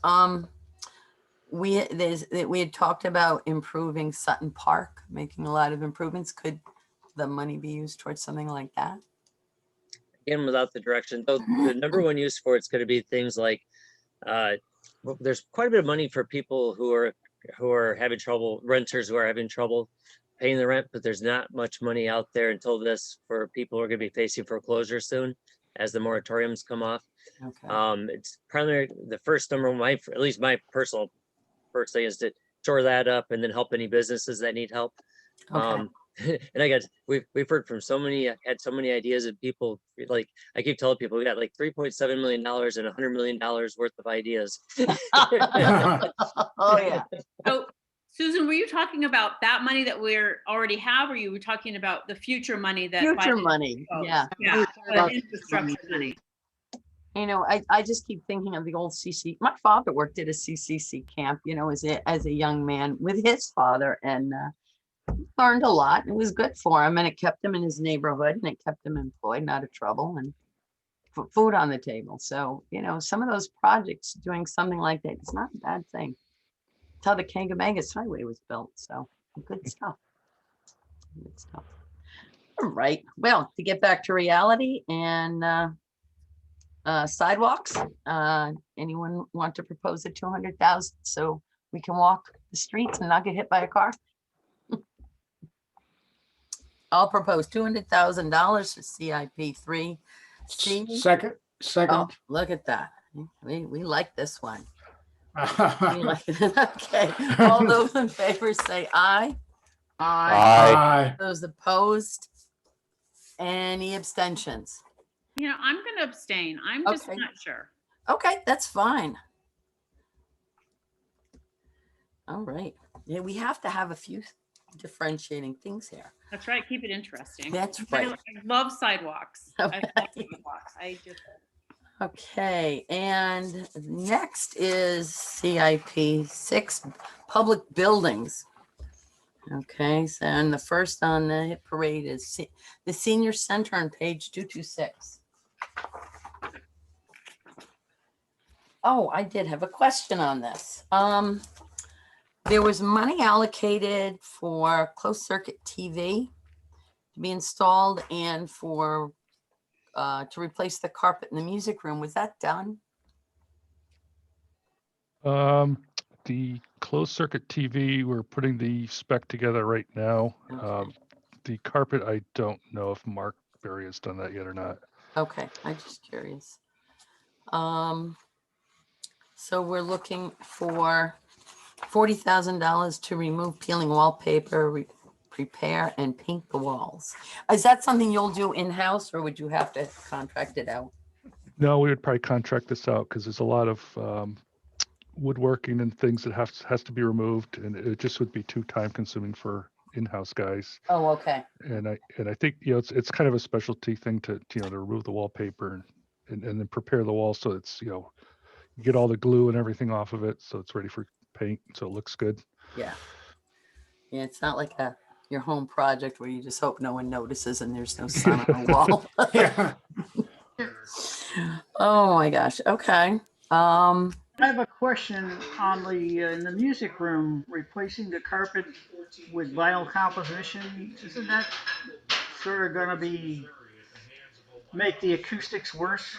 we had talked about improving Sutton Park, making a lot of improvements. Could the money be used towards something like that? Again, without the direction. So the number one use for it's going to be things like there's quite a bit of money for people who are having trouble, renters who are having trouble paying the rent, but there's not much money out there until this for people who are going to be facing foreclosure soon as the moratoriums come off. Okay. It's primarily the first number one, at least my personal first thing is to shore that up and then help any businesses that need help. Okay. And we've heard from had so many ideas, and people, like, I keep telling people we got like $3.7 million and $100 million worth of ideas. Oh yeah. So Susan, were you talking about that money that we're already have, or you were talking about the future money that Future Biden money. proposed? Yeah. Yeah, about the infrastructure money. You know, I just keep thinking of the old CC. My father worked at a CCC camp, you know, as a young man with his father, and learned a lot. It was good for him, and it kept him in his neighborhood, and it kept him employed, and out of trouble, and food on the table. So, you know, some of those projects, doing something like that, it's not a bad thing. It's how the Kangamangas Highway was built. So good stuff. Good stuff. All right. Well, to get back to reality and sidewalks, anyone want to propose a 200,000 so we can walk the streets and not get hit by a car? I'll propose $200,000 for CIP 3C. Second. Oh, look at that. We like this one. We like it. Okay. All those in favor say aye. Aye. Those opposed? Any abstentions? You know, I'm going to abstain. I'm just Okay. not sure. Okay, that's fine. All right. Yeah, we have to have a few differentiating things here. That's right. Keep it interesting. That's I right. love sidewalks. I Okay. love sidewalks. I just. Okay, and next is CIP 6, public buildings. Okay, so and the first on the hit parade is the senior center on page 226. Oh, I did have a question on this. There was money allocated for closed circuit TV to be installed and for to replace the carpet in the music room. Was that done? The closed circuit TV, we're putting the spec together right now. Okay. The carpet, I don't know if Mark Berry has done that yet or not. Okay, I'm just curious. So we're looking for $40,000 to remove peeling wallpaper, prepare and paint the walls. Is that something you'll do in-house, or would you have to contract it out? No, we would probably contract this out because there's a lot of woodworking and things that has to be removed, and it just would be too time consuming for in-house guys. Oh, okay. And I think, you know, it's kind of a specialty thing to remove the wallpaper and then prepare the wall so it's, you know, you get all the glue and everything off of it so it's ready for paint, so it looks good. Yeah. Yeah, it's not like your home project where you just hope no one notices and there's no sun on the wall. Yeah. Oh my gosh. Okay. I have a question on in the music room, replacing the carpet with vinyl composition. Isn't that sort of going to make the acoustics worse?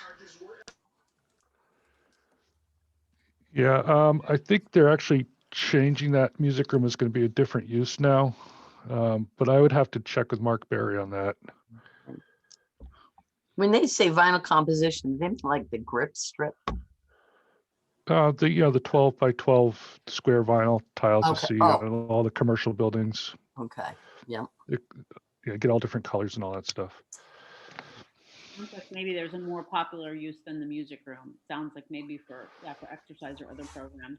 Yeah, I think they're actually changing that. Music room is going to be a different use now, but I would have to check with Mark Berry on that. When they say vinyl composition, they mean like the grip strip. The 12 by 12 square vinyl tiles you Okay. see Oh. on all the commercial buildings. Okay, yeah. Yeah, get all different colors and all that stuff. Sounds like maybe there's a more popular use than the music room. Sounds like maybe for exercise or other programs.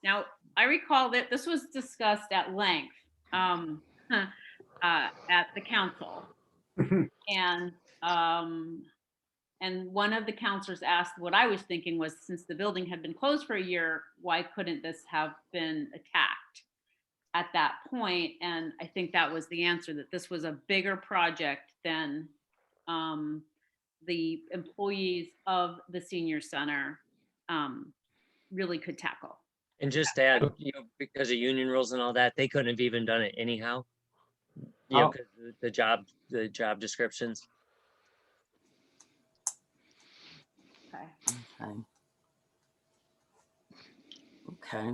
Now, I recall that this was discussed at length at the council, and one of the counselors asked what I was thinking was, since the building had been closed for a year, why couldn't this have been attacked at that point? And I think that was the answer, that this was a bigger project than the employees of the senior center really could tackle. And just to add, because of union rules and all that, they couldn't have even done it anyhow. Oh. 'Cause the job descriptions. Okay. Okay. Okay.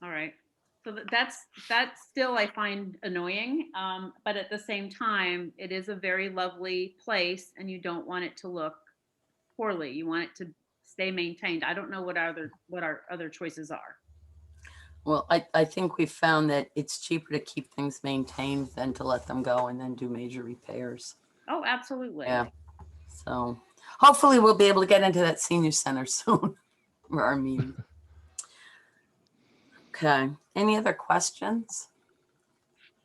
All right. So that's still I find annoying, but at the same time, it is a very lovely place, and you don't want it to look poorly. You want it to stay maintained. I don't know what our other choices are. Well, I think we found that it's cheaper to keep things maintained than to let them go and then do major repairs. Oh, absolutely. Yeah. So hopefully we'll be able to get into that senior center soon for our meeting. Okay. Any other questions?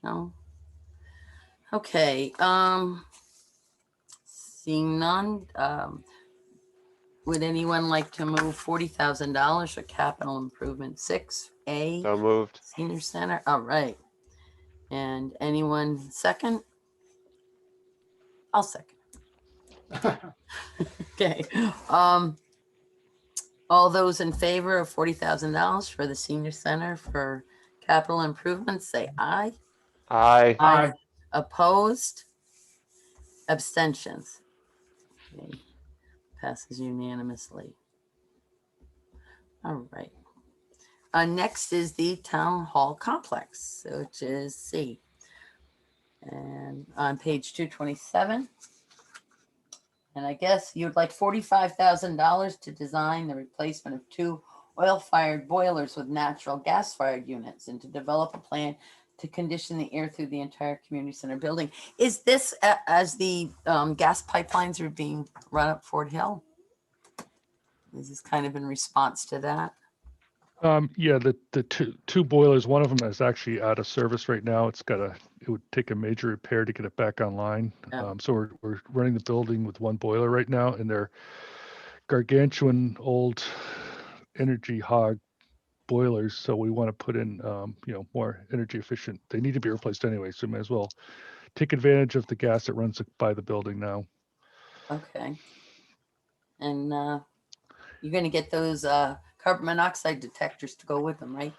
No? Okay. Seeing none, would anyone like to move $40,000 for capital improvement 6A? So moved. Senior center. All right. And anyone second? I'll second. Okay. All those in favor of $40,000 for the senior center for capital improvements, say aye. Aye. Aye. Opposed? Abstentions? Okay. Passes unanimously. All right. Next is the town hall complex, which is C. And on page 227. And I guess you'd like $45,000 to design the replacement of 2 oil-fired boilers with natural gas-fired units, and to develop a plan to condition the air through the entire community center building. Is this as the gas pipelines are being run up Fort Hill? Is this kind of in response to that? Yeah, the two boilers, one of them is actually out of service right now. It would take a major repair to get it back online. Yeah. So we're running the building with one boiler right now, and they're gargantuan old energy hog boilers. So we want to put in, more energy efficient. They need to be replaced anyway, so we might as well take advantage of the gas that runs by the building now. Okay. And you're going to get those carbon monoxide detectors to go with them, right?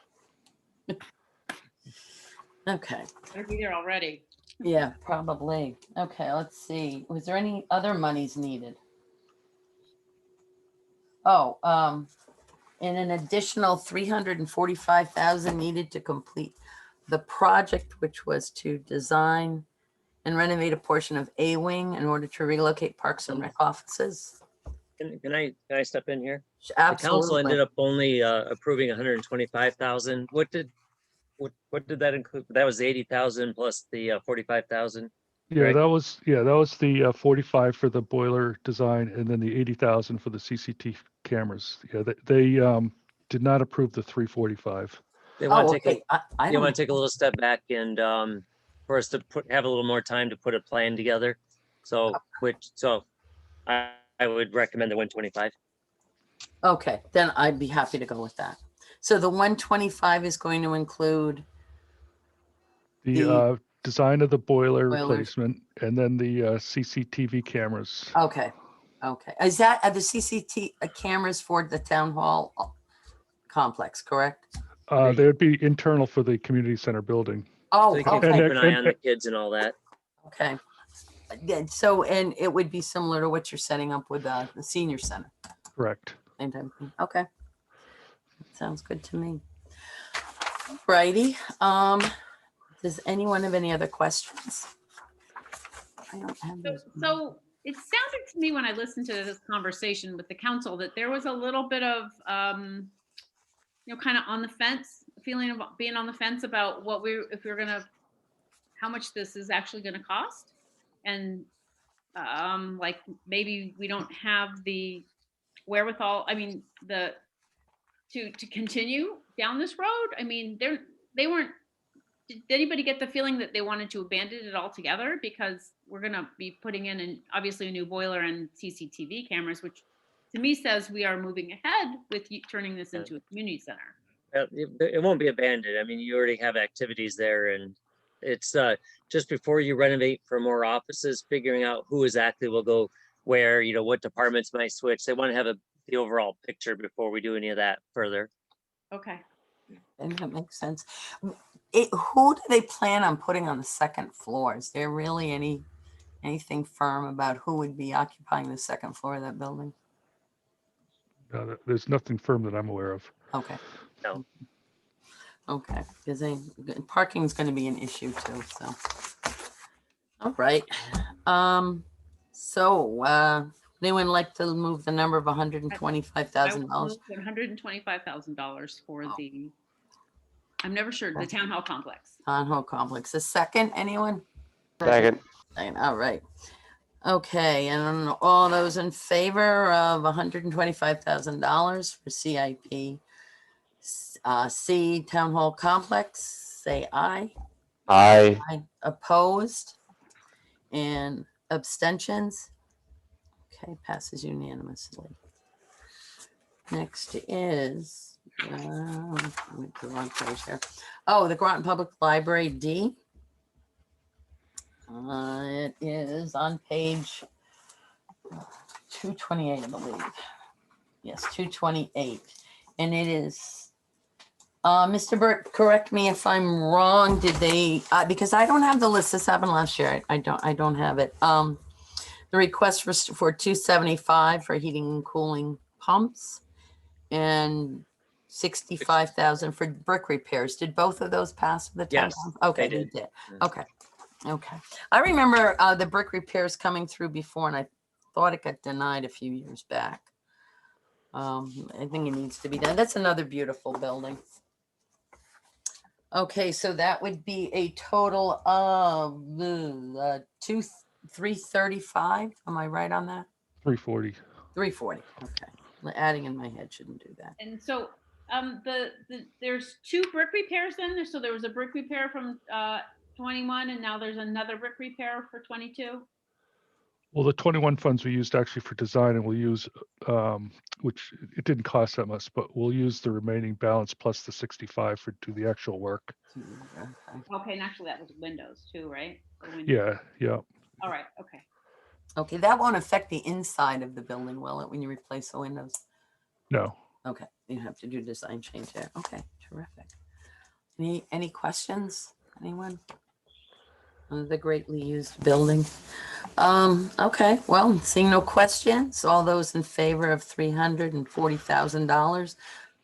Okay. Better be there already. Yeah, probably. Okay, let's see. Was there any other monies needed? Oh, and an additional 345,000 needed to complete the project, which was to design and renovate a portion of A wing in order to relocate parks and rec offices. Can I step in here? The council Absolutely. ended up only approving 125,000. What did that include? That was 80,000 plus the 45,000. Yeah, Greg? that was the 45 for the boiler design, and then the 80,000 for the CCTV cameras. Yeah, they did not approve the 345. They want Oh, to take okay. I they don't. want to take a little step back and for us to have a little more time to put a plan together. So I would recommend the 125. Okay, then I'd be happy to go with that. So the 125 is going to include The design of the boiler Boilers. replacement, and then the CCTV cameras. Okay. Is that the CCTV cameras for the town hall complex, correct? They would be internal for the community center building. Oh, So you can okay. keep an eye on the kids and all that. Okay. Yeah, so, and it would be similar to what you're setting up with the senior center. Correct. Same type of thing. Okay. Sounds good to me. Righty. Does anyone have any other questions? I don't have those. So it sounded to me when I listened to this conversation with the council that there was a little bit of kind of on the fence, feeling of being on the fence about if we're gonna, how much this is actually gonna cost. And like maybe we don't have the wherewithal, I mean, to continue down this road. I mean, they weren't, did anybody get the feeling that they wanted to abandon it altogether? Because we're gonna be putting in obviously a new boiler and CCTV cameras, which to me says we are moving ahead with turning this into a community center. It won't be abandoned. I mean, you already have activities there, and it's just before you renovate for more offices, figuring out who exactly will go where, what departments might switch. They want to have the overall picture before we do any of that further. Okay. And that makes sense. Who do they plan on putting on the second floor? Is there really anything firm about who would be occupying the second floor of that building? There's nothing firm that I'm aware of. Okay. No. Okay, because parking is going to be an issue too. So, all right. So anyone like to move the number of $125,000? $125,000 for the. I'm never sure, the town hall complex. Town hall complex. A second, anyone? Second. All right. Okay, and all those in favor of $125,000 for CIP C Town Hall Complex, say aye. Aye. Aye. Opposed and abstentions? Okay, passes unanimously. Next is, went to the wrong page here. Oh, the Groton Public Library D. It is on page 228, I believe. Yes, 228. And it is, Mr. Burt, correct me if I'm wrong. Did they, because I don't have the list, this happened last year. I don't have it. The request for 275 for heating and cooling pumps and 65,000 for brick repairs. Did both of those pass the town? Yes, Okay, they they did. did. Okay. Okay. I remember the brick repairs coming through before, and I thought it got denied a few years back. I think it needs to be done. That's another beautiful building. Okay, so that would be a total of 335. Am I right on that? 340. 340. Okay. Adding in my head shouldn't do that. And so there's two brick repairs then. So there was a brick repair from 21, and now there's another brick repair for 22. Well, the 21 funds we used actually for design, and we'll use, which it didn't cost that much, but we'll use the remaining balance plus the 65 for do the actual work. Okay, and actually that was windows too, right? Yeah, yeah. All right, okay. Okay, that won't affect the inside of the building, will it, when you replace the windows? No. Okay, you have to do design change there. Okay, terrific. Any questions? Anyone? On the greatly used building. Okay, well, seeing no questions, all those in favor of $340,000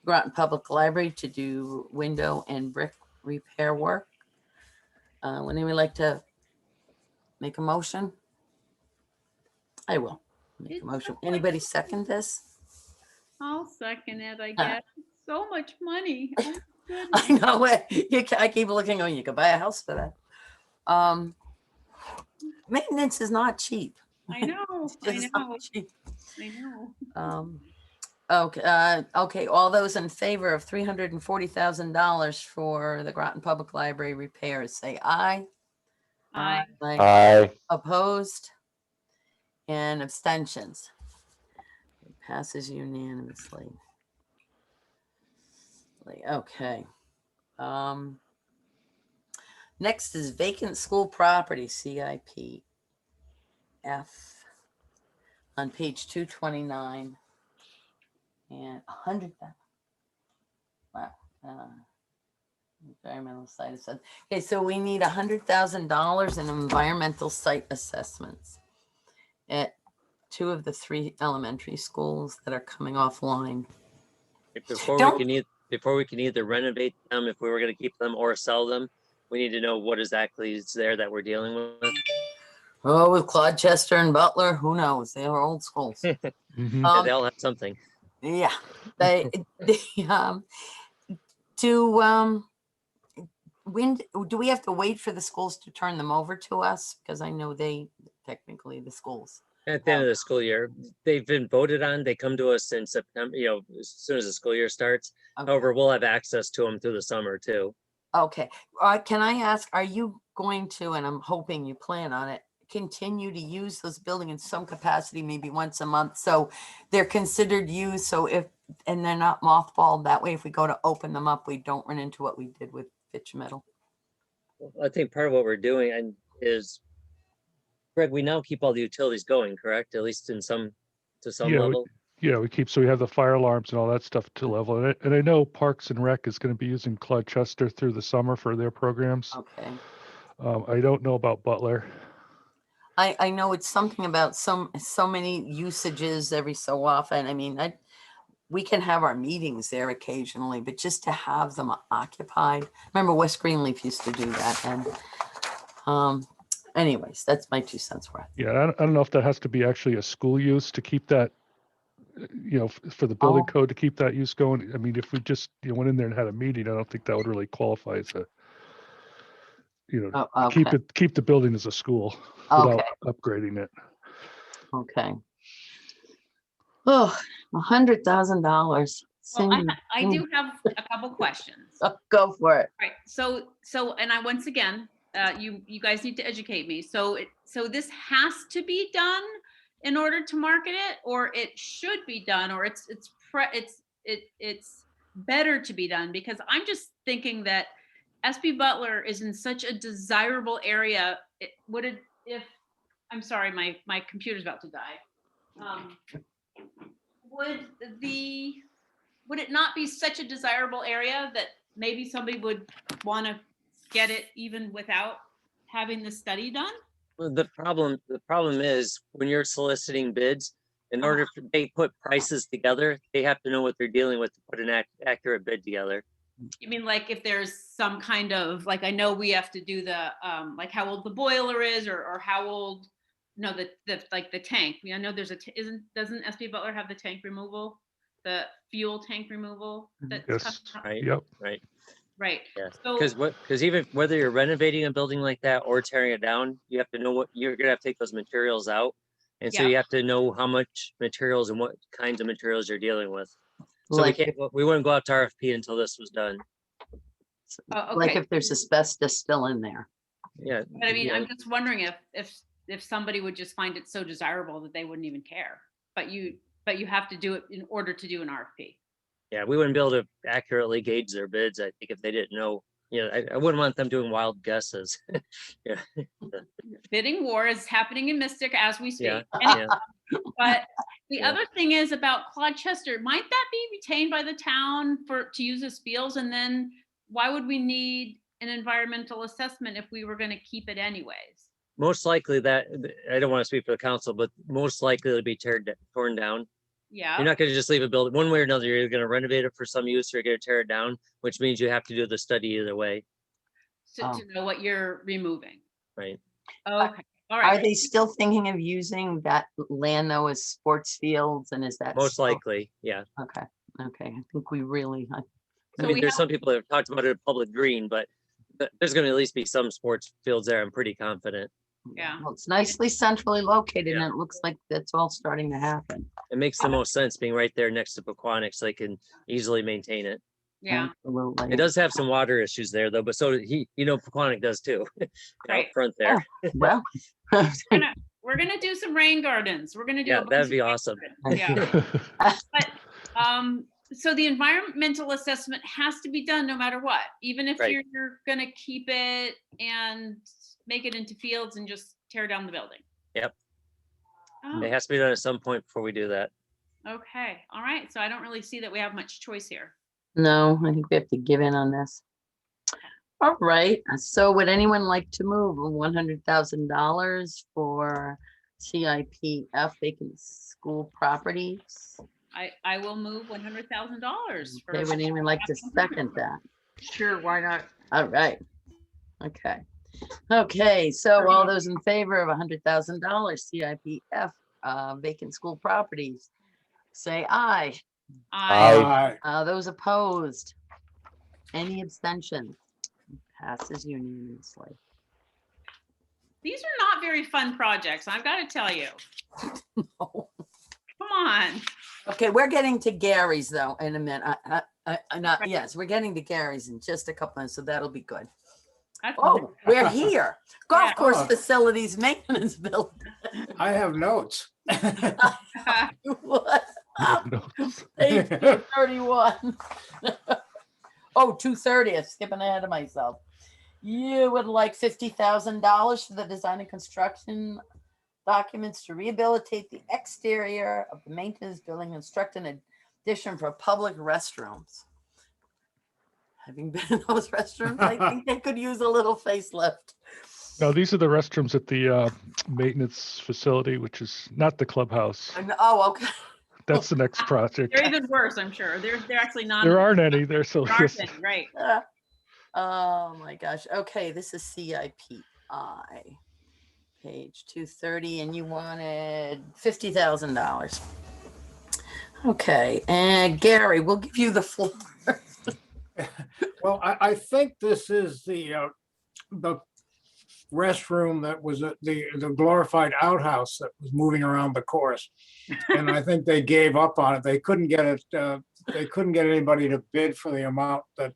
Groton Public Library to do window and brick repair work. Would anyone like to make a motion? I will make a motion. Anybody second this? I'll second it, I guess. So much money. Oh, I know it. I keep looking on, you could buy a house for that. Maintenance is not cheap. I know. It's not cheap. I know. Okay. All those in favor of $340,000 for the Groton Public Library repairs, say aye. Aye. Aye. Opposed and abstentions. It passes unanimously. Okay. Next is vacant school property, CIP F on page 229 and 100,000. Wow. Environmental site assessment. Okay, so we need $100,000 in environmental site assessments at 2 of the 3 elementary schools that are coming offline. Before we can either renovate them, if we were going to keep them, or sell them, we need to know what exactly is there that we're dealing with. Oh, with Clodchester and Butler, who knows? They are old schools. Mhm. Yeah, they all have something. Yeah, Do, when, do we have to wait for the schools to turn them over to us? Because I know technically the schools. At the end of the school year, they've been voted on. They come to us in September, as soon as the school year starts. Okay. However, we'll have access to them through the summer too. Okay, can I ask, are you going to, and I'm hoping you plan on it, continue to use those buildings in some capacity, maybe once a month? So they're considered used, so and they're not mothballed, that way if we go to open them up, we don't run into what we did with Fitch Middle. I think part of what we're doing is, Greg, we now keep all the utilities going, correct? At least to some Yeah, level. Yeah, so we have the fire alarms and all that stuff to level. And I know Parks and Rec is going to be using Clodchester through the summer for their programs. Okay. I don't know about Butler. I know it's something about so many usages every so often. I mean, we can have our meetings there occasionally, but just to have them occupied. Remember West Greenleaf used to do that. And anyways, that's my 2 cents worth. Yeah, I don't know if that has to be actually a school use to keep that, for the building Oh. code to keep that use going. I mean, if we just went in there and had a meeting, I don't think that would really qualify as a, Oh, okay. keep the building as a school without Okay. upgrading it. Okay. Oh, $100,000. Well, I do have a couple questions. Go for it. Right. So, and I, once again, you guys need to educate me. So this has to be done in order to market it, or it should be done, or it's better to be done, because I'm just thinking that SB Butler is in such a desirable area. I'm sorry, my computer's about to die. Would it not be such a desirable area that maybe somebody would want to get it even without having the study done? Well, the problem is when you're soliciting bids, in order for they put prices together, they have to know what they're dealing with to put an accurate bid together. You mean like if there's some kind of, like, I know we have to do the like how old the boiler is, or how old, no, the tank. I know there's doesn't SB Butler have the tank removal, the fuel tank removal? Yes. Right. Yep. Right. Right. Yeah. So, Because even whether you're renovating a building like that or tearing it down, you have to know what you're gonna have to take those materials out. And so Yeah. you have to know how much materials and what kinds of materials you're dealing with. So Like we wouldn't go out to RFP until this was done. okay. Like if there's asbestos still in there. Yeah. But I mean, yeah. I'm just wondering if somebody would just find it so desirable that they wouldn't even care. But you have to do it in order to do an RFP. Yeah, we wouldn't be able to accurately gauge their bids, I think, if they didn't know. I wouldn't want them doing wild guesses. Yeah. Bidding war is happening in Mystic as we speak. Yeah. Anyway, Yeah. but the Yeah. other thing is about Clodchester. Might that be retained by the town to use as fields? And then why would we need an environmental assessment if we were going to keep it anyways? Most likely that, I don't want to speak for the council, but most likely it'll be torn down. Yeah. You're not going to just leave a building one way or another. You're either going to renovate it for some use or you're going to tear it down, which means you have to do the study either way. To know what you're removing. Right. Okay. All Are right. they still thinking of using that land though as sports fields, and is that Most still- likely. Yeah. Okay. I think we really, I So mean, we there's have- some people that have talked about it at public green, but there's going to at least be some sports fields there. I'm pretty confident. Yeah. well, it's nicely centrally located and Yeah. it looks like that's all starting to happen. It makes the most sense being right there next to Pequannock, so they can easily maintain it. Yeah. Absolutely. It does have some water issues there though, but so Pequannock does too. Out Right. front there. Well, We're gonna do some rain gardens. We're gonna do. Yeah, a bunch that'd of be rain awesome. gardens. Yeah. But so the environmental assessment has to be done no matter what, even if Right. you're gonna keep it and make it into fields and just tear down the building. Yep. Oh, It has to be done at some point before we do that. okay. All right. So I don't really see that we have much choice here. no, I think we have to give in on this. All right, so would anyone like to move $100,000 for CIPF vacant school properties? I will move $100,000. Okay, would anyone like to second that? Sure, why not? All right. Okay, so all those in favor of $100,000 CIPF vacant school properties, say aye. Aye. I Those opposed? Any abstentions? Passes unanimously. These are not very fun projects, I've got to tell you. Come on. Okay, we're getting to Gary's though in a minute. Yes, we're getting to Gary's in just a couple minutes, so that'll be good. That's Oh, we're here. Golf Yeah. course Oh. facilities maintenance building. I have notes. What? Notes. Page 231. Oh, 230. I'm skipping ahead of myself. You would like $50,000 for the design and construction documents to rehabilitate the exterior of the maintenance building, construct an addition for public restrooms. Having been in those restrooms, I think they could use a little facelift. No, these are the restrooms at the maintenance facility, which is not the clubhouse. Oh, okay. That's the next project. They're even worse, I'm sure. They're actually not. There aren't any there, so There aren't any, right. Oh my gosh. Okay, this is CIPI, page 230, and you wanted $50,000. Okay, and Gary, we'll give you the floor. Well, I think this is the restroom that was at the glorified outhouse that was moving around the course. And I think they gave up on it. They couldn't get it, they couldn't get anybody to bid for the amount that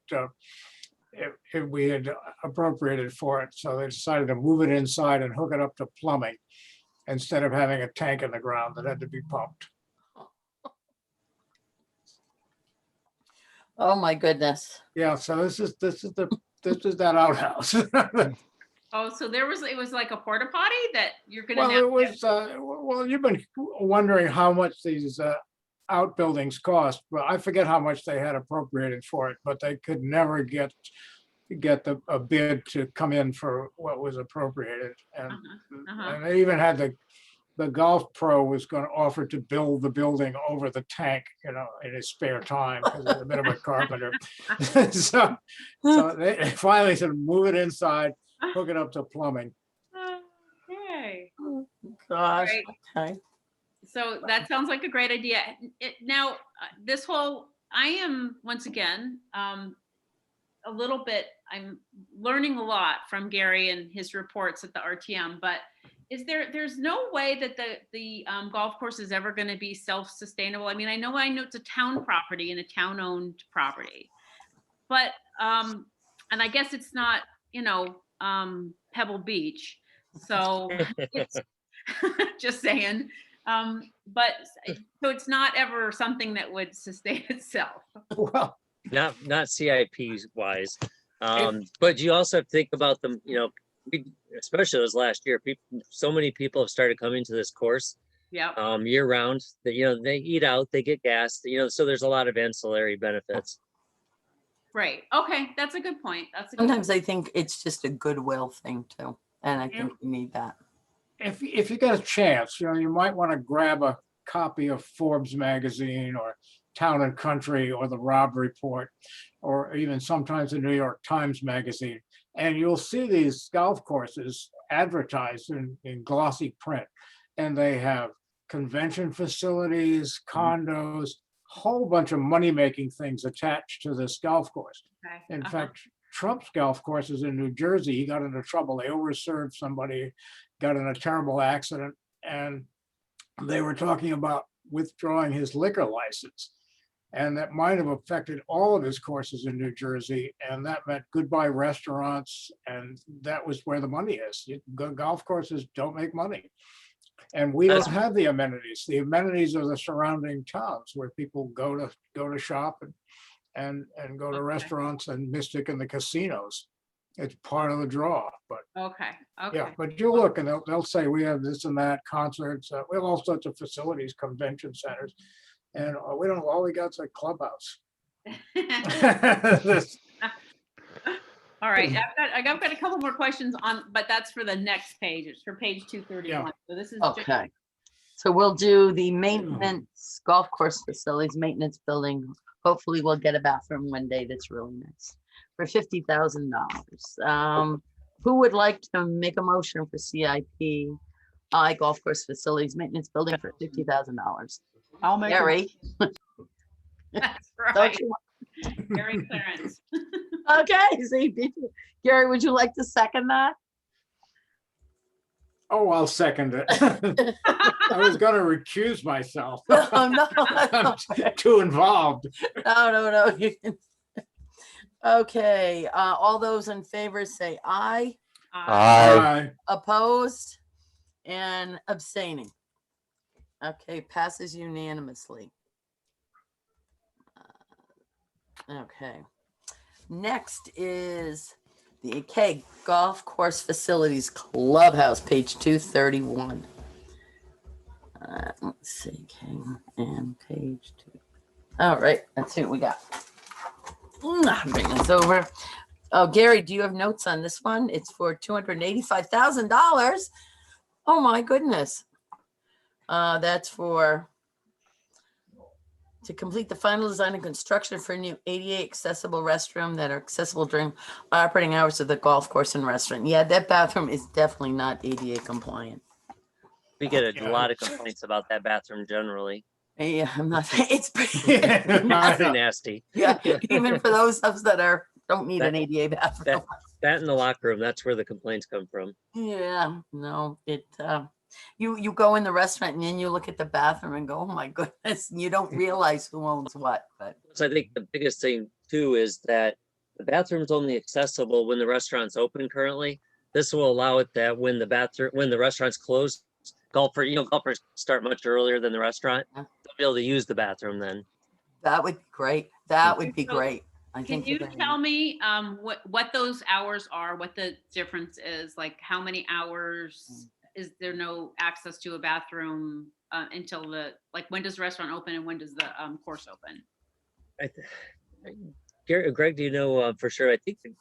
we had appropriated for it. So they decided to move it inside and hook it up to plumbing instead of having a tank in the ground that had to be pumped. Oh my goodness. Yeah, so this is that outhouse. Oh, so it was like a porta potty that you're gonna Well, have. it was, well, you've been wondering how much these outbuildings cost. Well, I forget how much they had appropriated for it, but they could never get a bid to come in for what was appropriated. And and they even had the golf pro was going to offer to build the building over the tank, in his spare time, because he's a bit of a carpenter. so they finally said, move it inside, hook it up to plumbing. Okay. Gosh. Right. Okay. So that sounds like a great idea. Now, this whole, I am, once again, a little bit, I'm learning a lot from Gary and his reports at the RTM, but there's no way that the golf course is ever going to be self-sustainable. I mean, I know it's a town property and a town-owned property, but, and I guess it's not, Pebble Beach. So it's just saying, but so it's not ever something that would sustain itself. Well, Not CIP wise. But you also have to think about them, especially this last year, so many people have started coming to this course year round that, they eat out, they get gas, so there's a lot of ancillary benefits. Right. Okay. That's a good point. Sometimes I think it's just a goodwill thing too. And I think we need that. if you get a chance, you might want to grab a copy of Forbes magazine or Town and Country or the Robb Report, or even sometimes the New York Times magazine. And you'll see these golf courses advertised in glossy print. And they have convention facilities, condos, whole bunch of money-making things attached to this golf course. Okay. In fact, Trump's golf course is in New Jersey. He got into trouble. They overserved somebody, got in a terrible accident, and they were talking about withdrawing his liquor license. And that might have affected all of his courses in New Jersey. And that meant goodbye restaurants. And that was where the money is. Golf courses don't make money. And we don't have the amenities. The amenities are the surrounding towns where people go to shop and go to restaurants and Mystic and the casinos. It's part of the draw. But Okay. yeah, but you look and they'll say we have this and that, concerts, we have all sorts of facilities, convention centers. And we don't, all we got's a clubhouse. All right, I've got a couple more questions but that's for the next page. It's for page 231. Yeah. So this is Okay. So we'll do the maintenance golf course facilities maintenance building. Hopefully we'll get a bathroom one day that's really nice for $50,000. Who would like to make a motion for CIP golf course facilities maintenance building for $50,000? I'll make Gary, That's don't right. you Gary Clarence. Okay, see, Gary, would you like to second that? Oh, I'll second it. I was gonna recuse myself. No, no, I'm too involved. no. You can- Okay, all those in favor say aye, Aye. opposed, and abstaining. Okay, passes unanimously. Okay. Next is the AK Golf Course Facilities Clubhouse, page 231. Let's see, okay, and page 2. All right, let's see what we got. Bring this over. Oh, Gary, do you have notes on this one? It's for $285,000. Oh my goodness. That's to complete the final design and construction for a new ADA accessible restroom that are accessible during operating hours of the golf course and restaurant. Yeah, that bathroom is definitely not ADA compliant. We get a lot of complaints about that bathroom generally. Yeah, I'm not, it's pretty Pretty nasty. nasty. Yeah, even for those of us that don't need an ADA bathroom. That in the locker room, that's where the complaints come from. Yeah, no, you go in the restaurant and then you look at the bathroom and go, oh my goodness, you don't realize who owns what. But So I think the biggest thing too is that the bathroom's only accessible when the restaurant's open currently. This will allow it that when the restaurant's closed, golfers start much earlier than the restaurant. Yeah. They'll be able to use the bathroom then. that would be great. That would be great. I Can think you you're right. tell me what those hours are, what the difference is? Like how many hours is there no access to a bathroom until when does the restaurant open and when does the course open? Greg, do you know for sure? I think they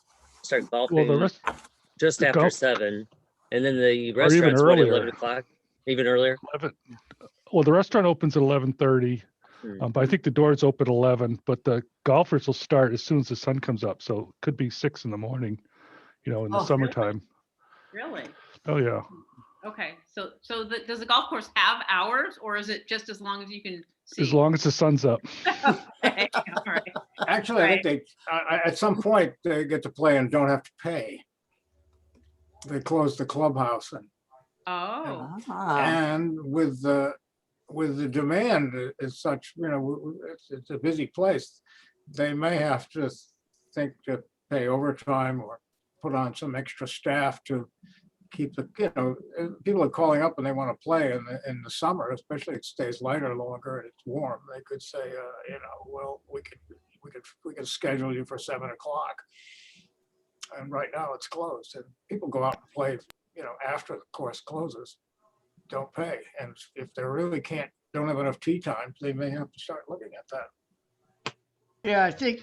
start golfing Well, the rest, just the after golf- 7, and then the Or even restaurant's what, earlier. 11 o'clock, even earlier. 11. Well, the restaurant opens at 11:30, but I think the doors open at 11. But the golfers will start as soon as the sun comes up, so it could be 6 in the morning, in the Oh, really? summertime. Really? Oh yeah. Okay, so does the golf course have hours, or is it just as long as you can see? As long as the sun's up. Okay, all right. Actually, I think at some point they get to play and don't have to pay. They close the clubhouse Oh, and with the demand is such, it's a busy place. They may have to think to pay overtime or put on some extra staff to keep people are calling up and they want to play in the summer, especially it stays lighter longer and it's warm. They could say, well, we could schedule you for 7 o'clock. And right now it's closed and people go out and play, after the course closes, don't pay. And if they really don't have enough tee times, they may have to start looking at that. Yeah, I think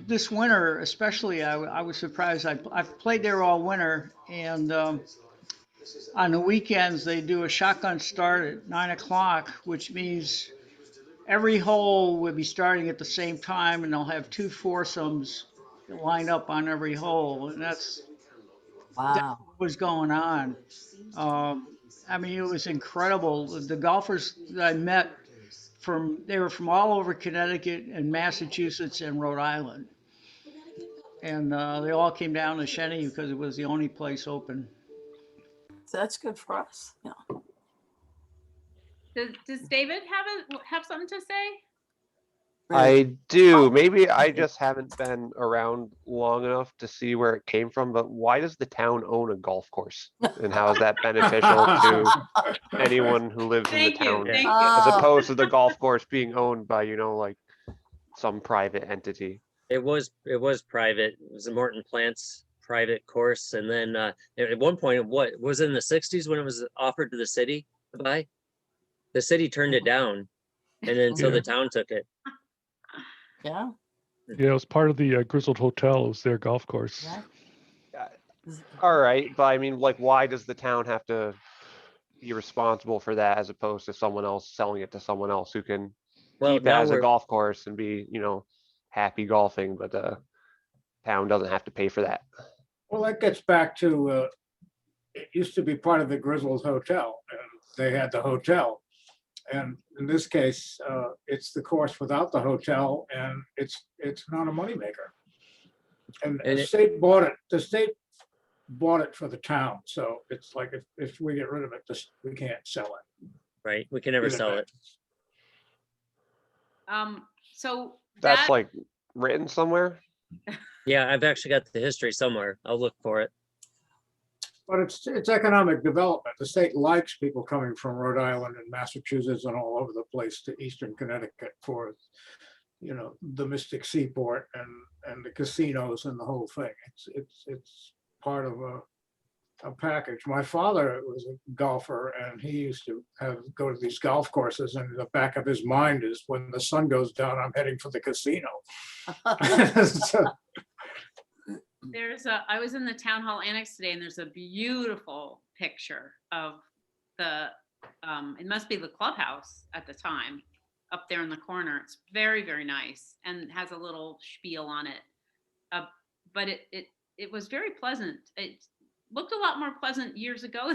this winter, especially, I was surprised. I've played there all winter, and on the weekends they do a shotgun start at 9 o'clock, which means every hole will be starting at the same time, and they'll have 2 foursomes lined up on every hole, and that's wow. what was going on. It was incredible. The golfers that I met they were from all over Connecticut and Massachusetts and Rhode Island. And they all came down to Shenny because it was the only place open. So that's good for us. Yeah. does David have something to say? I do. Maybe I just haven't been around long enough to see where it came from, but why does the town own a golf course? And how is that beneficial to anyone who lives in the Thank you, town? thank you. As opposed to the golf course being owned by, some private entity. It was private. It was the Morton Plant's private course. And then at one point, what was in the 60s when it was offered to the city to buy? The city turned it down. And then so Yeah. the town took it. Yeah. Yeah, it was part of the Grizzled Hotel. It was their golf course. Yeah. All right, but I mean, why does the town have to be responsible for that as opposed to someone else selling it to someone else who can Well, keep it now as a we're, golf course and be, happy golfing, but the town doesn't have to pay for that. Well, that gets back to, it used to be part of the Grizzled Hotel, and they had the hotel. And in this case, it's the course without the hotel, and it's not a moneymaker. And And the it- state bought it, the state bought it for the town, so it's like if we get rid of it, we can't sell it. right, we can never Give it sell back. it. So That's that, like written somewhere. Yeah, I've actually got the history somewhere. I'll look for it. But it's economic development. The state likes people coming from Rhode Island and Massachusetts and all over the place to Eastern Connecticut for, you know, the Mystic Seaport and the casinos and the whole thing. It's part of a package. My father was a golfer and he used to go to these golf courses, and in the back of his mind is, when the sun goes down, I'm heading for the casino. So, I was in the town hall annex today, and there's a beautiful picture of the, it must be the clubhouse at the time, up there in the corner. It's very, very nice and has a little spiel on it. But it was very pleasant. It looked a lot more pleasant years ago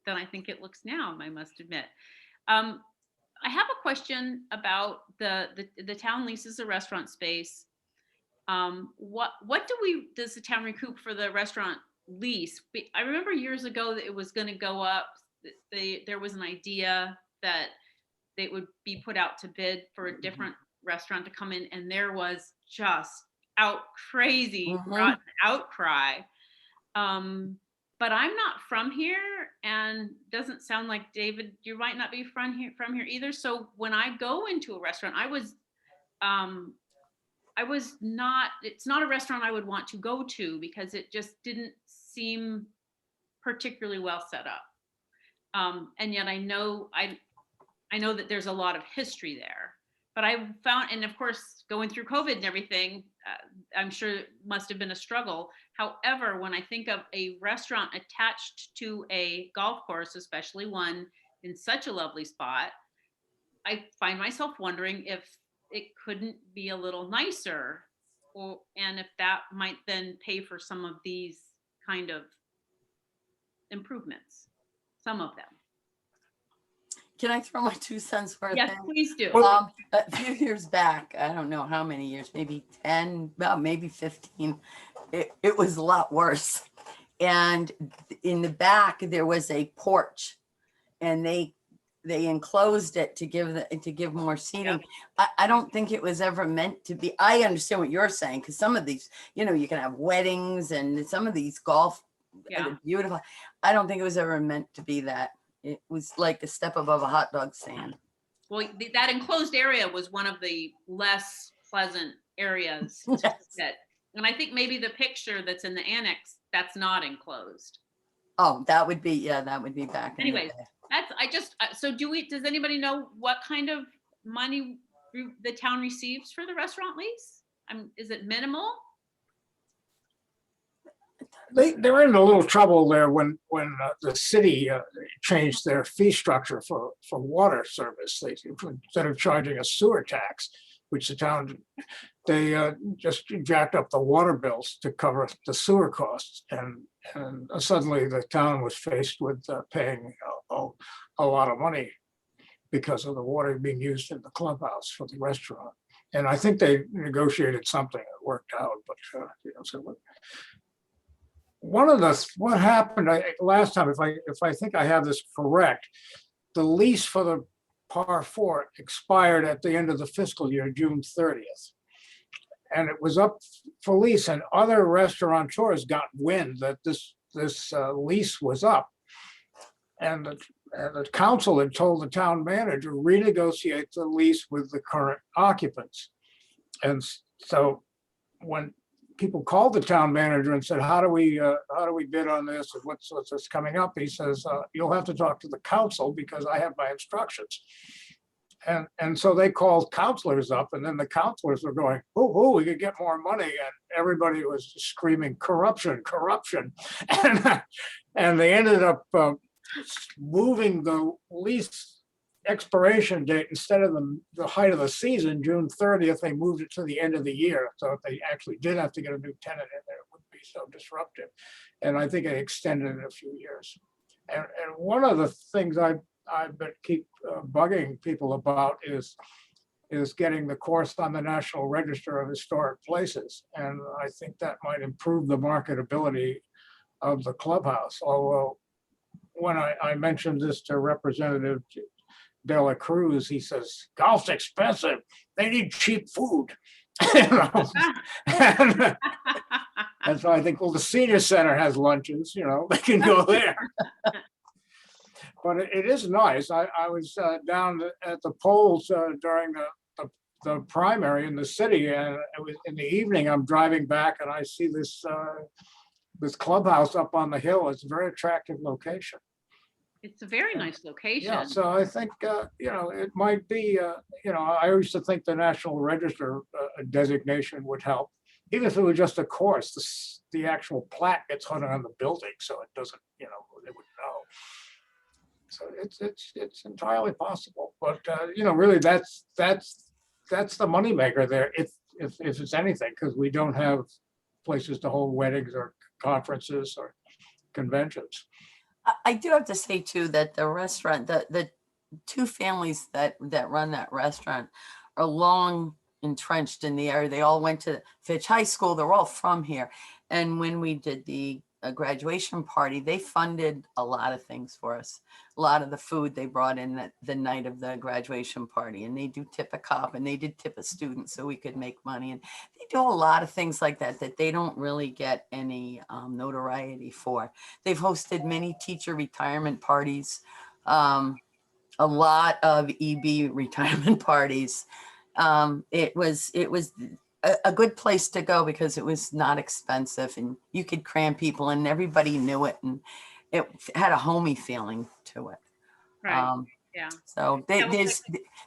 than I think it looks now, I must admit. I have a question about the town leases a restaurant space. What does the town recoup for the restaurant lease? I remember years ago that it was going to go up. There was an idea that they would be put out to bid for a different restaurant to come in, and there was just crazy outcry. But I'm not from here, and doesn't sound like David, you might not be from here either. So when I go into a restaurant, it's not a restaurant I would want to go to because it just didn't seem particularly well set up. And yet I know that there's a lot of history there, but I found, and of course, going through COVID and everything, I'm sure it must have been a struggle. However, when I think of a restaurant attached to a golf course, especially one in such a lovely spot, I find myself wondering if it couldn't be a little nicer, and if that might then pay for some of these kind of improvements, some of them. Can I throw my 2 cents worth Yes, in? please do. A few years back, I don't know how many years, maybe 10, well, maybe 15, it was a lot worse. And in the back, there was a porch, and they enclosed it to give more seating. I don't think it was ever meant to be. I understand what you're saying, because some of these, you know, you can have weddings, and some of these golf, are beautiful. I don't think it was ever meant to be that. It was like a step above a hot dog stand. Well, that enclosed area was one of the less pleasant areas to sit. And I think maybe the picture that's in the annex, that's not enclosed. Oh, that would be back. Anyways, so does anybody know what kind of money the town receives for the restaurant lease? Is it minimal? they're in a little trouble there when the city changed their fee structure for water service. They, instead of charging a sewer tax, which the town, they just jacked up the water bills to cover the sewer costs. And suddenly the town was faced with paying a lot of money because of the water being used in the clubhouse for the restaurant. And I think they negotiated something that worked out, but so one of what happened last time, if I think I have this correct, the lease for the Par 4 expired at the end of the fiscal year, June 30th. And it was up for lease, and other restaurateurs got wind that this lease was up. And the council had told the town manager, renegotiate the lease with the current occupants. And so when people called the town manager and said, how do we bid on this? And what's this coming up? He says, you'll have to talk to the council because I have my instructions. And so they called counselors up, and then the counselors were going, oh, we could get more money. And everybody was screaming, corruption, corruption. And they ended up moving the lease expiration date. Instead of the height of the season, June 30th, they moved it to the end of the year. So if they actually did have to get a new tenant in there, it wouldn't be so disruptive. And I think it extended it a few years. And one of the things I've been keep bugging people about is is getting the course on the National Register of Historic Places. And I think that might improve the marketability of the clubhouse. Although when I mentioned this to Representative De La Cruz, he says, golf's expensive. They need cheap food. You know? And so I think, well, the senior center has lunches, you know, they can go there. But it is nice. I was down at the polls during the primary in the city, and it was in the evening. I'm driving back, and I see this this clubhouse up on the hill. It's a very attractive location. It's a very nice location. Yeah, so I think you know, it might be you know, I used to think the National Register designation would help, even if it was just a course. The actual plaque gets hung on the building, so it doesn't, you know, they would know. So it's entirely possible, but you know, really, that's the moneymaker there, if it's anything, because we don't have places to hold weddings or conferences or conventions. I do have to say too that the restaurant, the two families that run that restaurant are long entrenched in the area. They all went to Fitch High School. They're all from here. And when we did the graduation party, they funded a lot of things for us. A lot of the food they brought in the night of the graduation party, and they do tip a cop, and they did tip a student so we could make money. And they do a lot of things like that they don't really get any notoriety for. They've hosted many teacher retirement parties, a lot of EB retirement parties. It was a good place to go because it was not expensive, and you could cram people, and everybody knew it, and it had a homey feeling to it. Right. Yeah. So Yeah, well,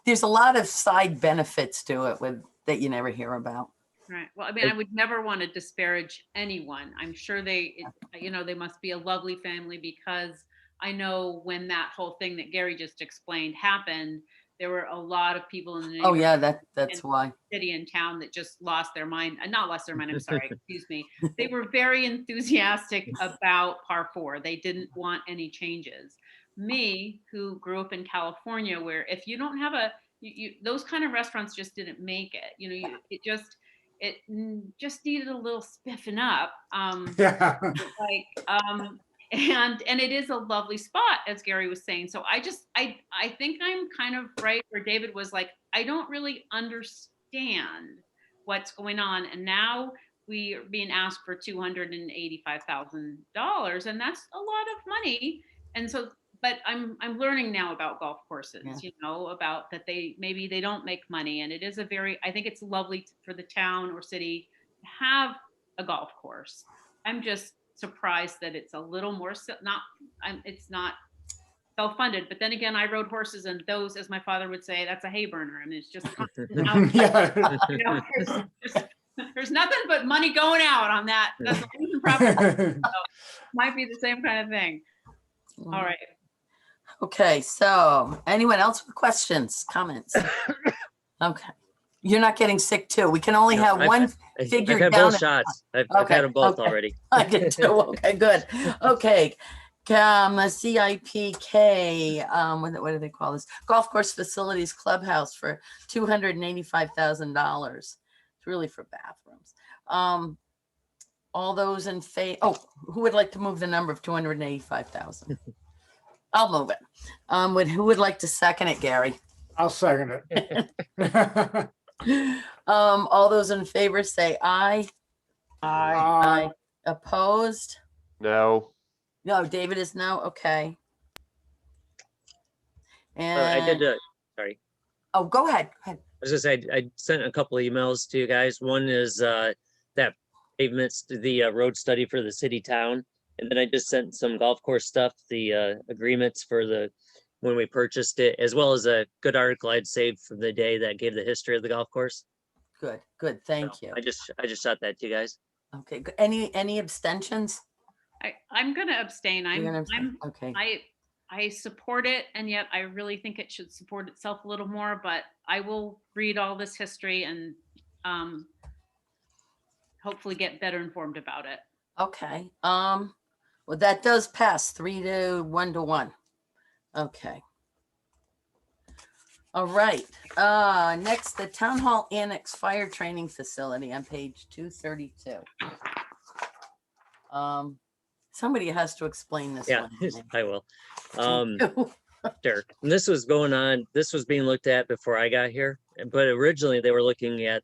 there's a lot of side benefits to it that you never hear about. Right. Well, I mean, I would never want to disparage anyone. I'm sure you know, they must be a lovely family, because I know when that whole thing that Gary just explained happened, there were a lot of people in the Oh yeah, neighborhood that's why. city and town that just lost their mind. Not lost their mind, I'm sorry, excuse me. They were very enthusiastic about par 4. They didn't want any changes. Me, who grew up in California, where if you don't have those kind of restaurants just didn't make it. You know, it just needed a little spiffing up. Yeah. And it is a lovely spot, as Gary was saying. So I think I'm kind of right where David was like, I don't really understand what's going on. And now we are being asked for $285,000, and that's a lot of money. And so, but I'm learning now about golf courses, Yeah. you know, about that maybe they don't make money. And it is I think it's lovely for the town or city to have a golf course. I'm just surprised that it's a little more it's not self-funded. But then again, I rode horses, and those, as my father would say, that's a hay burner. I mean, it's just Yeah. you know, there's nothing but money going out on that. That's a losing proposition. So might be the same kind of thing. All right. Okay, so anyone else with questions, comments? Okay. You're not getting sick too. We can only have one figure I've had down. both shots. I've had them both already. I did too. Okay, good. Okay. CIPK, what do they call this? Golf course facilities clubhouse for $285,000. It's really for bathrooms. All those in favor, who would like to move the number of 285,000? I'll move it. Who would like to second it, Gary? I'll second it. All those in favor say aye. Aye. Opposed? No. No, David is no. Okay. I And did. Sorry. oh, go ahead. Go ahead. I was gonna say, I sent a couple of emails to you guys. One is that pavements to the road study for the city town. And then I just sent some golf course stuff, the agreements for when we purchased it, as well as a good article I'd saved from the day that gave the history of the golf course. Good. Good. Thank you. I just shot that to you guys. Okay. Good. Any abstentions? I'm going to abstain. You're gonna abstain? Okay. I support it, and yet I really think it should support itself a little more, but I will read all this history and hopefully get better informed about it. Okay. Well, that does pass 3 to 1 to 1. Okay. All right, next, the Town Hall Annex Fire Training Facility on page 232. Somebody has to explain this Yeah, one. to me. I will. Thank you. Sure. And this was going on, this was being looked at before I got here, but originally they were looking at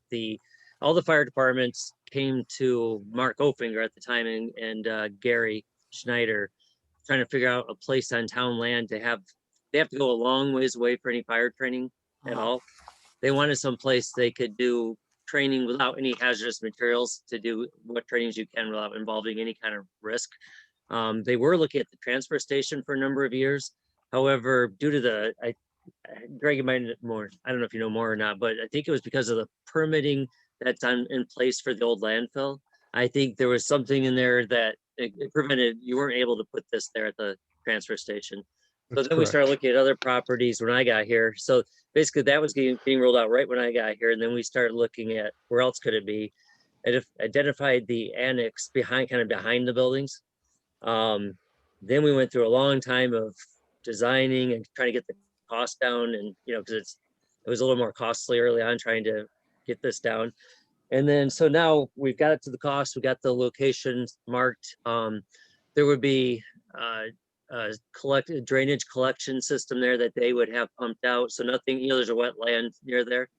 all the fire departments came to Mark Ofinger at the time and Gary Schneider, trying to figure out a place on town land they have to go a long ways away for any fire training at Uh-huh. all. They wanted some place they could do training without any hazardous materials, to do what trainings you can without involving any kind of risk. They were looking at the transfer station for a number of years. However, due to Greg, you might know more, I don't know if you know more or not, but I think it was because of the permitting that's in place for the old landfill. I think there was something in there that it prevented, you weren't able to put this there at the transfer station. So That's then we started correct. looking at other properties when I got here. So basically that was being rolled out right when I got here. And then we started looking at where else could it be. And identified the annex kind of behind the buildings. Then we went through a long time of designing and trying to get the cost down, and because it was a little more costly early on trying to get this down. And then so now we've got it to the cost, we got the locations marked. There would be a drainage collection system there that they would have pumped out, so nothing, there's a wetland near there,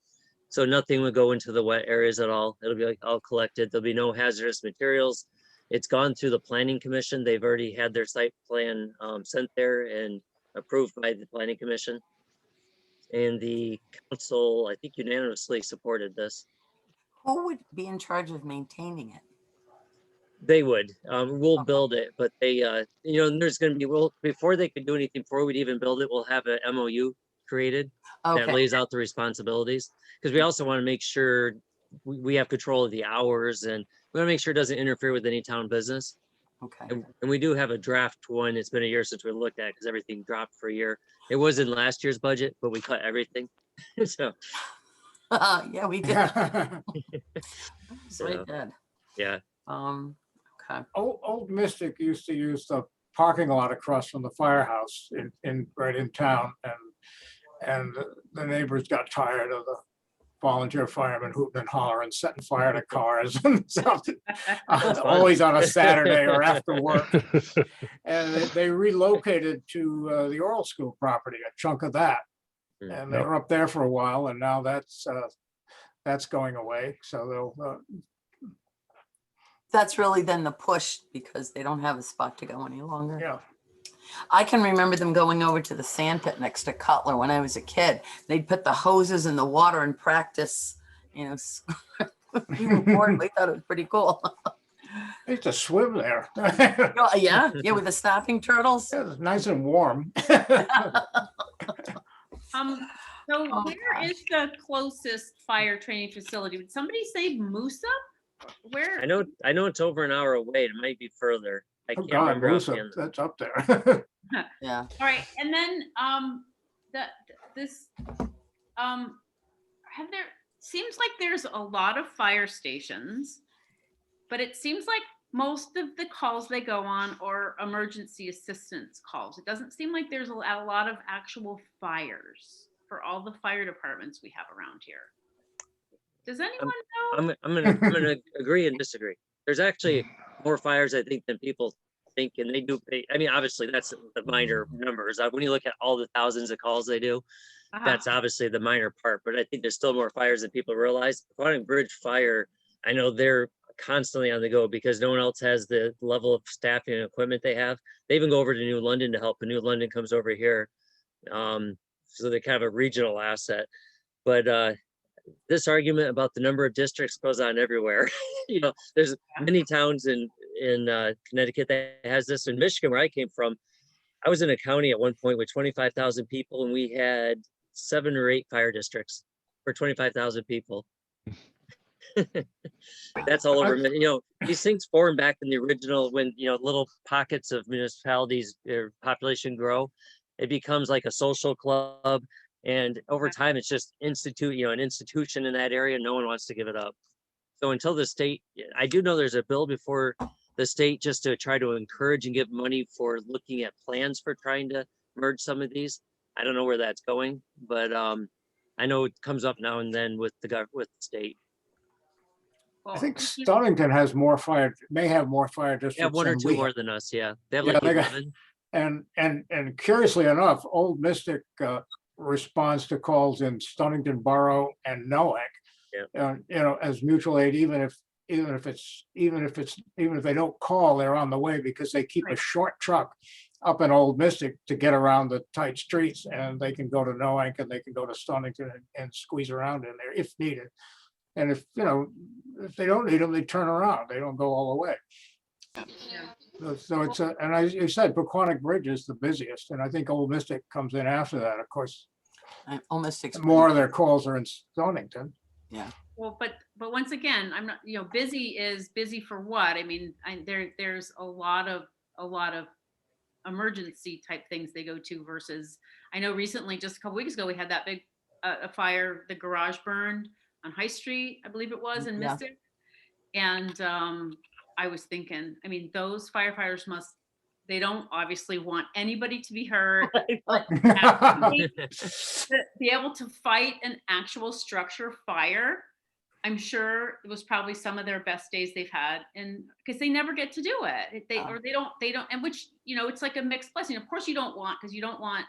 so nothing would go into the wet areas at all. It'll be like all collected. There'll be no hazardous materials. It's gone through the planning commission. They've already had their site plan sent there and approved by the planning commission. And the council, I think, unanimously supported this. Who would be in charge of maintaining it? They would. We'll Okay. build it, but they, there's going to be, before they could do anything, before we'd even build it, we'll have an MOU created that Okay, lays out the responsibilities. Because we also want to make sure we have control of the hours, and we want to make sure it doesn't interfere with any town business. okay. And we do have a draft one. It's been a year since we looked at it because everything dropped for a year. It was in last year's budget, but we cut everything. So, Yeah, we did. so, We did. yeah. Okay. Old Mystic used to use the parking lot across from the firehouse right in town, and the neighbors got tired of the volunteer firemen hooting and hollering, setting fire to cars and something, always on a Saturday or after work. And they relocated to the oral school property, a chunk of that. And they were up there for a while, and now that's going away. So they'll. That's really then the push, because they don't have a spot to go any longer. Yeah. I can remember them going over to the sand pit next to Cutler when I was a kid. They'd put the hoses in the water and practice, we were bored. We thought it was pretty cool. I used to swim there. Yeah, with the snapping turtles. It was nice and warm. So where is the closest fire training facility? Would somebody say Musa? Where? I know it's over an hour away. It might be further. I Oh can't God, remember. Musa, offhand. that's up there. Yeah. All right, and then seems like there's a lot of fire stations, but it seems like most of the calls they go on are emergency assistance calls. It doesn't seem like there's a lot of actual fires for all the fire departments we have around here. Does anyone know? I'm gonna agree and disagree. There's actually more fires, I think, than people think, and they do pay. I mean, obviously that's the minor numbers. When you look at all the thousands of calls they do, that's obviously the minor part. But I think there's still more fires than people realize. Quantum Bridge Fire, I know they're constantly on the go because no one else has the level of staffing and equipment they have. They even go over to New London to help, and New London comes over here. So they're kind of a regional asset. But this argument about the number of districts goes on everywhere. There's many towns in Connecticut that has this. In Michigan, where I came from, I was in a county at one point with 25,000 people, and we had 7 or 8 fire districts for 25,000 people. That's all over. These things form back in the original when little pockets of municipalities, their population grow. It becomes like a social club. And over time, it's just an institution in that area. No one wants to give it up. So until the state, I do know there's a bill before the state just to try to encourage and give money for looking at plans for trying to merge some of these. I don't know where that's going, but I know it comes up now and then with with the state. I think Stonington has more fire, may have more fire Yeah, districts one or than two we more have. than us. Yeah, they have Yeah, like they got- 11. And curiously enough, Old Mystic responds to calls in Stonington Borough and Noack. As mutual aid, even if they don't call, they're on the way because they keep a Right. short truck up in Old Mystic to get around the tight streets, and they can go to Noack and they can go to Stonington and squeeze around in there if needed. And if they don't need them, they turn around. They don't go all the way. So it's and as you said, Paquonic Bridge is the busiest, and I think Old Mystic comes in after that. Of course, Almost more of their calls are in Stonington. Well, but once again, I'm not, busy is busy for what? I mean, there's a lot of emergency type things they go to versus, I know recently, just a couple weeks ago, we had that big a fire, the garage burned on High Street, I believe it was, in Yeah. Mystic. And I was thinking, I mean, those firefighters they don't obviously want anybody to be hurt, but actually to be able to fight an actual structure fire, I'm sure it was probably some of their best days they've had, and because they never get to do it. They don't, and which, it's like a mixed blessing. Of course you don't want, because you don't want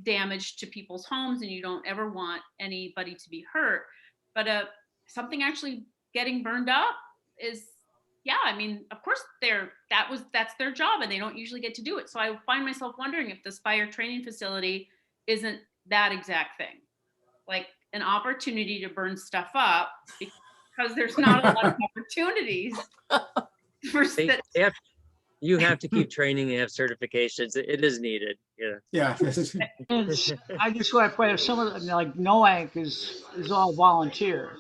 damage to people's homes, and you don't ever want anybody to be hurt. But something actually getting burned up is, I mean, of course that's their job, and they don't usually get to do it. So I find myself wondering if this fire training facility isn't that exact thing, like an opportunity to burn stuff up, because there's not a lot of opportunities for You have to keep training and have certifications. It is needed. Yeah. I just want to point out some of them, like NOAC is all volunteer.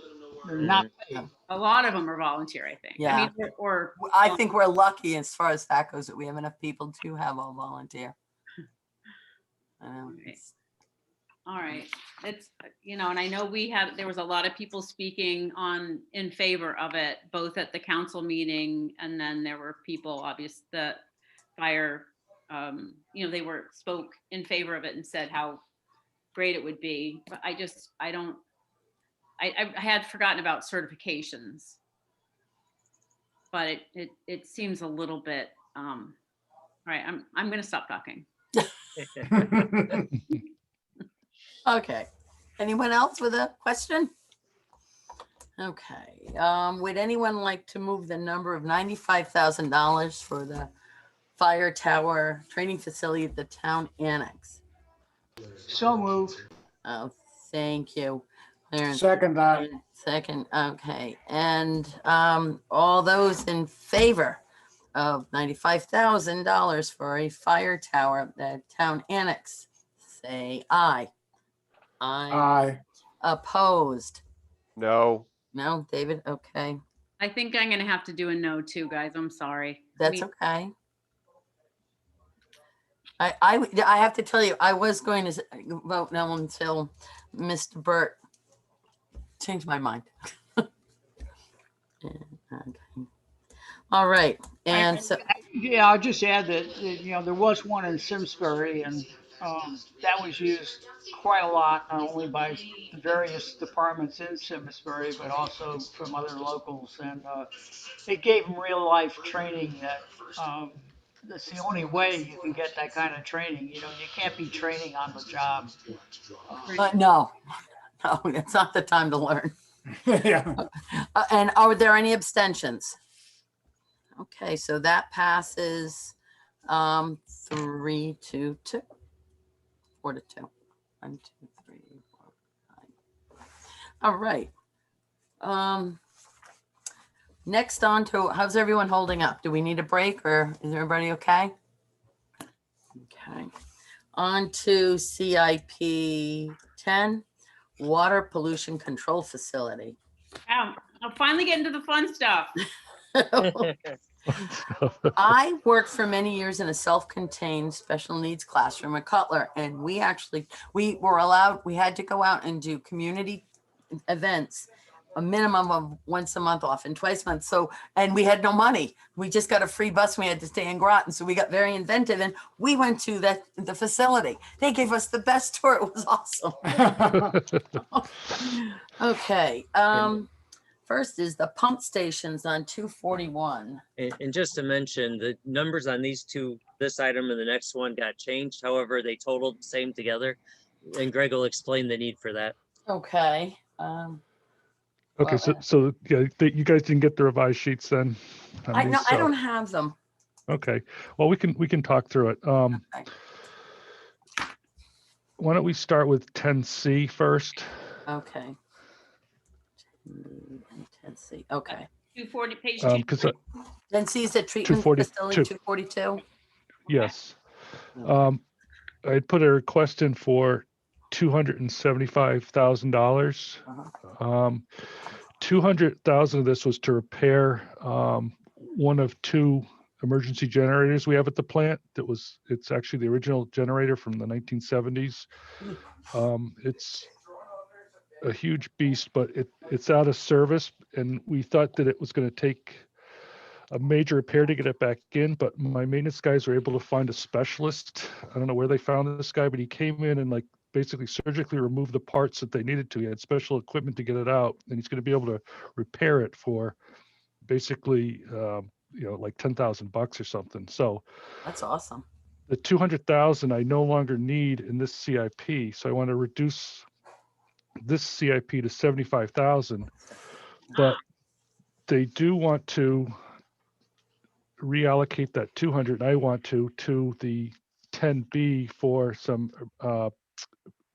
They're not paid. a lot of them are volunteer, I think. Yeah. I mean, or I think we're lucky as far as that goes, that we have enough people to have all volunteer. All right. It's, and I know there was a lot of people speaking in favor of it, both at the council meeting, and then there were people, obviously, the fire, they spoke in favor of it and said how great it would be. But I had forgotten about certifications, but it seems a little bit, all right, I'm going to stop talking. Okay. Anyone else with a question? Okay. Would anyone like to move the number of $95,000 for the fire tower training facility at the town annex? So moved. Oh, thank you. Clarence. Second that. Second. Okay. And all those in favor of $95,000 for a fire tower at town annex, say aye. Aye. Opposed? No. No, David? Okay. I think I'm going to have to do a no too, guys. I'm sorry. That's okay. I have to tell you, I was going to vote no until Mr. Burt changed my mind. Okay. All right. And so, I'll just add that, there was one in Simsbury, and that was used quite a lot, not only by various departments in Simsbury, but also from other locals. And it gave them real life training that that's the only way you can get that kind of training. You can't be training on the job. no, it's not the time to learn. Yeah. And are there any abstentions? Okay, so that passes 3 to 2. 4 to 2. 1, 2, 3, 4, 5. All right. Next on to, how's everyone holding up? Do we need a break, or is everybody okay? Okay. On to CIP 10, Water Pollution Control Facility. I'm finally getting to the fun stuff. I worked for many years in a self-contained special needs classroom at Cutler, and we had to go out and do community events a minimum of once a month off and twice a month. So, and we had no money. We just got a free bus. We had to stay in Groton. So we got very inventive and we went to the facility. They gave us the best tour. It was awesome. Okay. First is the pump stations on 241. And just to mention, the numbers on these two, this item and the next one got changed. However, they totaled the same together. And Greg will explain the need for that. Okay. Okay, so yeah, you guys didn't get the revised sheets then? on I know these, I so- don't have them. Okay, well, we can talk through it. Okay. Why don't we start with 10C first? Okay. Let's see. Okay. 240, page Because 240. Then sees the treatment 242. facility 242. yes, I had put a request in for $275,000. Uh-huh. 200,000 of this was to repair one of two emergency generators we have at the plant. It's actually the original generator from the 1970s. It's a huge beast, but it's out of service, and we thought that it was going to take a major repair to get it back in, but my maintenance guys were able to find a specialist. I don't know where they found this guy, but he came in and like basically surgically removed the parts that they needed to. He had special equipment to get it out, and he's going to be able to repair it for basically like $10,000 or something. So That's awesome. the 200,000 I no longer need in this CIP, so I want to reduce this CIP to 75,000, but they do want to reallocate that 200. I want to the 10B for some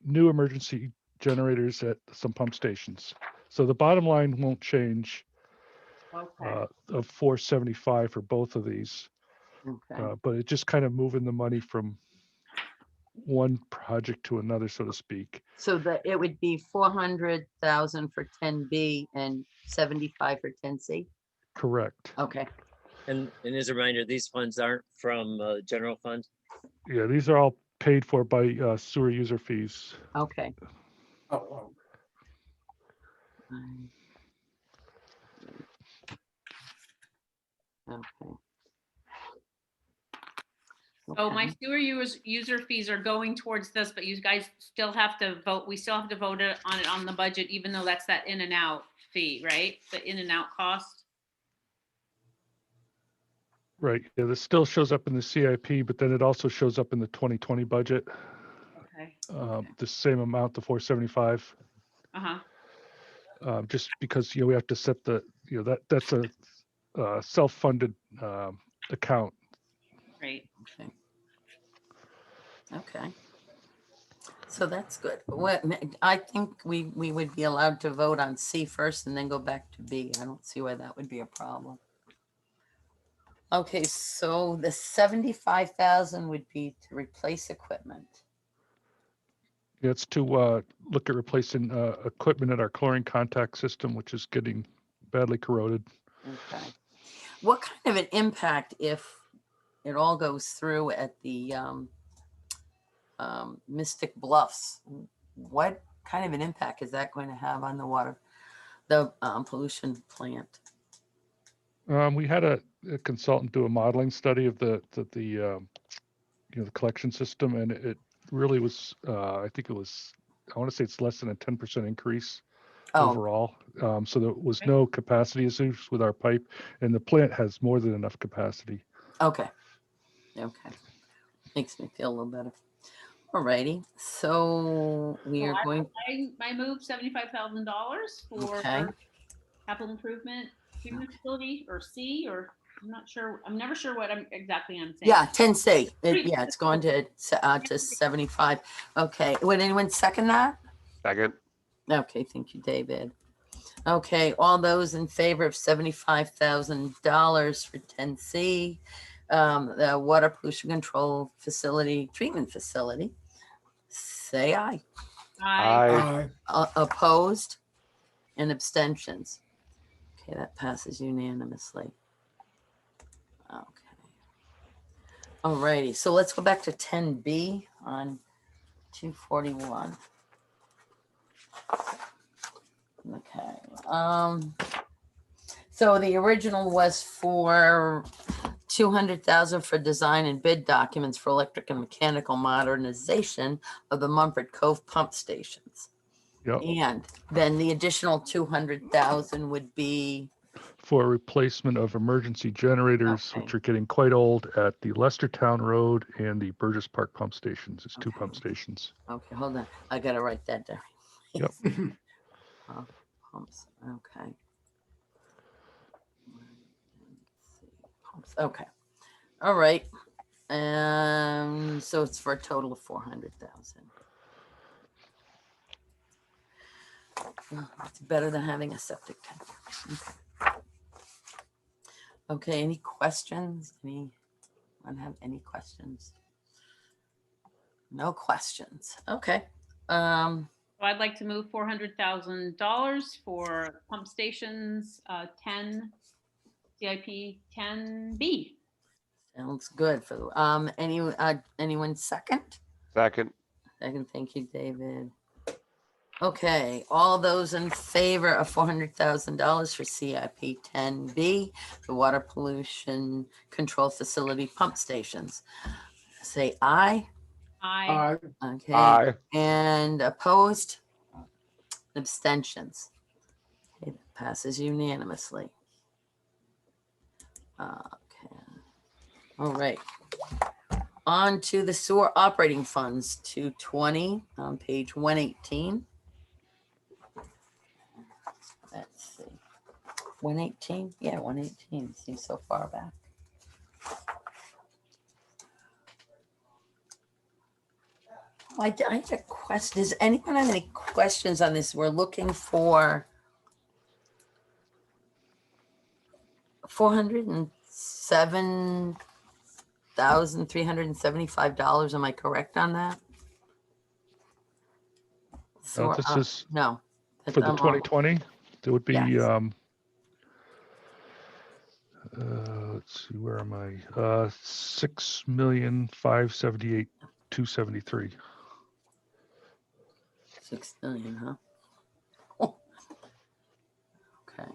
new emergency generators at some pump stations. So the bottom line won't change Okay. of 475 for both of these, Okay. but it's just kind of moving the money from one project to another, so to speak. So that it would be 400,000 for 10B and 75 for 10C. Correct. Okay. And as a reminder, these funds aren't from general fund. Yeah, these are all paid for by sewer user fees. Okay. Oh, Okay. So my Okay. sewer user fees are going towards this, but you guys still have to vote. We still have to vote on it on the budget, even though that's that in and out fee, right? The in and out cost. Right. Yeah, this still shows up in the CIP, but then it also shows up in the 2020 budget. Okay. Okay. The same amount, the 475. Uh-huh. Just because we have to set the that's a self-funded account. Great. Okay. Okay. So that's good. What I think we would be allowed to vote on C first and then go back to B. I don't see why that would be a problem. Okay, so the 75,000 would be to replace equipment. Yeah, it's to look at replacing equipment at our chlorine contact system, which is getting badly corroded. Okay. What kind of an impact if it all goes through at the Mystic Bluffs? What kind of an impact is that going to have on the water, the pollution plant? We had a consultant do a modeling study of the collection system, and it really was. I think it was. I want to say it's less than a 10% increase overall. So there was no capacity issues with our pipe, and the plant has more than enough capacity. Okay. Okay. Makes me feel a little better. All righty. So we are going. I moved $75,000 for Okay. capital improvement treatment facility, or C, or I'm not sure. I'm never sure what I'm saying. Yeah, 10C. Yeah, it's going to 75. Okay. Would anyone second that? Second. Okay, thank you, David. Okay, all those in favor of $75,000 for 10C, the water pollution control facility, treatment facility, say aye. Aye. Opposed and abstentions. Okay, that passes unanimously. Okay. All righty, so let's go back to 10B on 241. Okay. So the original was for 200,000 for design and bid documents for electric and mechanical modernization of the Mumford Cove pump stations. Yep. And then the additional 200,000 would be, For replacement of emergency generators, Okay. which are getting quite old at the Lestertown Road and the Burgess Park pump stations. It's two Okay. pump stations. okay, hold on. I gotta write that down. Yep. Pumps, okay. Pumps, okay. All right. So it's for a total of 400,000. It's better than having a septic tank. Okay, any questions? Anyone have any questions? No questions. Okay. So I'd like to move $400,000 for pump stations, 10, CIP 10B. Sounds good for anyone second? Second. Second, thank you, David. Okay, all those in favor of $400,000 for CIP 10B, the water pollution control facility pump stations, say aye. I, Okay. Aye. And opposed? Abstentions. Okay, that passes unanimously. Okay. All right. On to the sewer operating funds, 220 on page 118. Let's see. 118? Yeah, 118. Seems so far back. I had a question. Does anyone have any questions on this? We're looking for $407,375. Am I correct on that? No, this is no. for the I'm wrong. 2020. There would be, Yes. let's see, where am I? 6,578,273. 6 million, huh? Oh. Okay.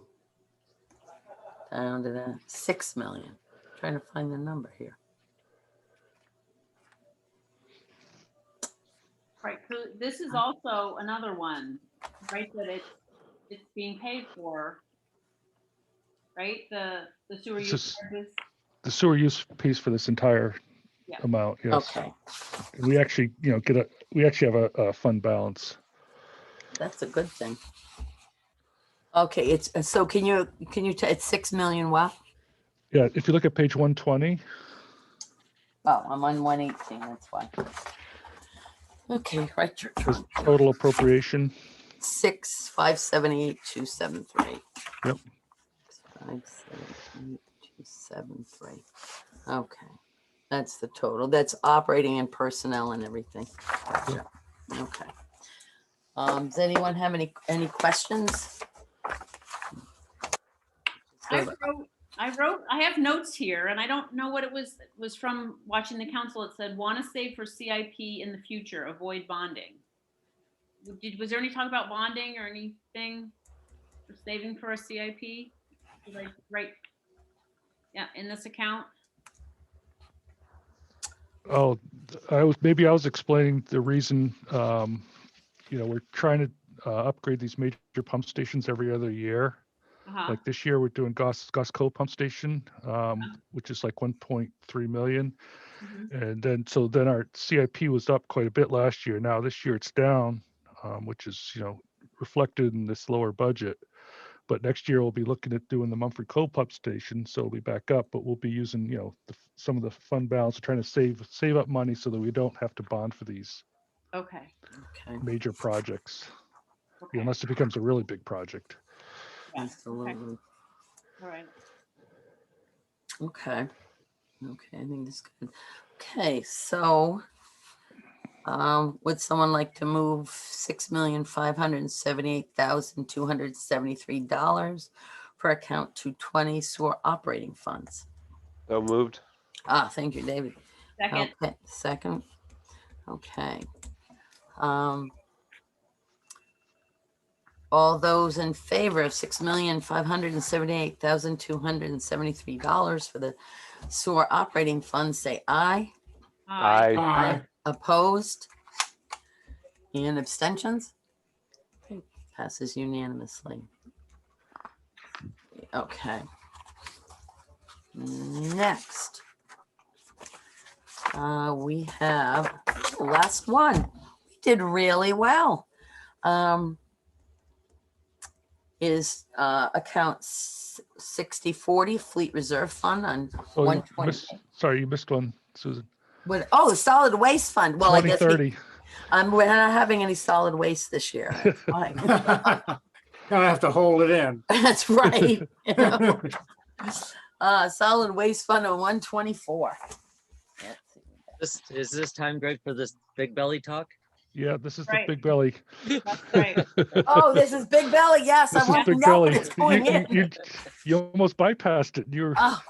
Down to that. 6 million. Trying to find the number here. right, so this is also another one, right, that it's being paid for, right, the sewer It's use just- charges. The sewer use pays for this entire Yeah. amount, yes. Okay. We actually, we actually have a fund balance. That's a good thing. Okay, it's so can you it's 6 million what? Yeah, if you look at page 120, Oh, I'm on 118, that's why. Okay, right, your there's turn. total appropriation. 6,578,273. Yep. 578,273. Okay. That's the total. That's operating and personnel and everything. Gotcha. Okay. Does anyone have any questions? I have notes here, and I don't know what it was from watching the council. It said, want to save for CIP in the future, avoid bonding. Was there any talk about bonding or anything for saving for a CIP? Right. Yeah, in this account. Oh, I was explaining the reason, we're trying to upgrade these major pump stations every other year. Uh-huh. Like this year, we're doing Goss Cove pump station, which is like 1.3 million. Mhm. And then our CIP was up quite a bit last year. Now this year it's down, which is, reflected in this lower budget. But next year we'll be looking at doing the Mumford Cove pump station, so it'll be back up. But we'll be using, some of the fund balance, trying to save up money so that we don't have to bond for these Okay. major projects, Okay. unless it becomes a really big project. Yeah. Absolutely. All right. Okay. Okay, I think that's good. Okay, so would someone like to move $6,578,273 for account 220 sewer operating funds? So moved. Thank you, David. Second. Okay, second. Okay. All those in favor of $6,578,273 for the sewer operating fund, say aye. I, Aye. Opposed? And abstentions? Okay, passes unanimously. Okay. Next. We have the last one. We did really well. Is account 6040 Fleet Reserve Fund on Oh, you 120. sorry, you missed one, Susan. Oh, solid waste fund. Well, I guess 2030. we're not having any solid waste this year. That's fine. Gonna have to hold it in. That's right. You know? Solid waste fund on 124. Is this time, Greg, for this big belly talk? Yeah, this is Right. the big belly. That's right. Oh, this is Big Belly. Yes, This I is want to big know belly. what it's going in. You almost bypassed it. You Oh,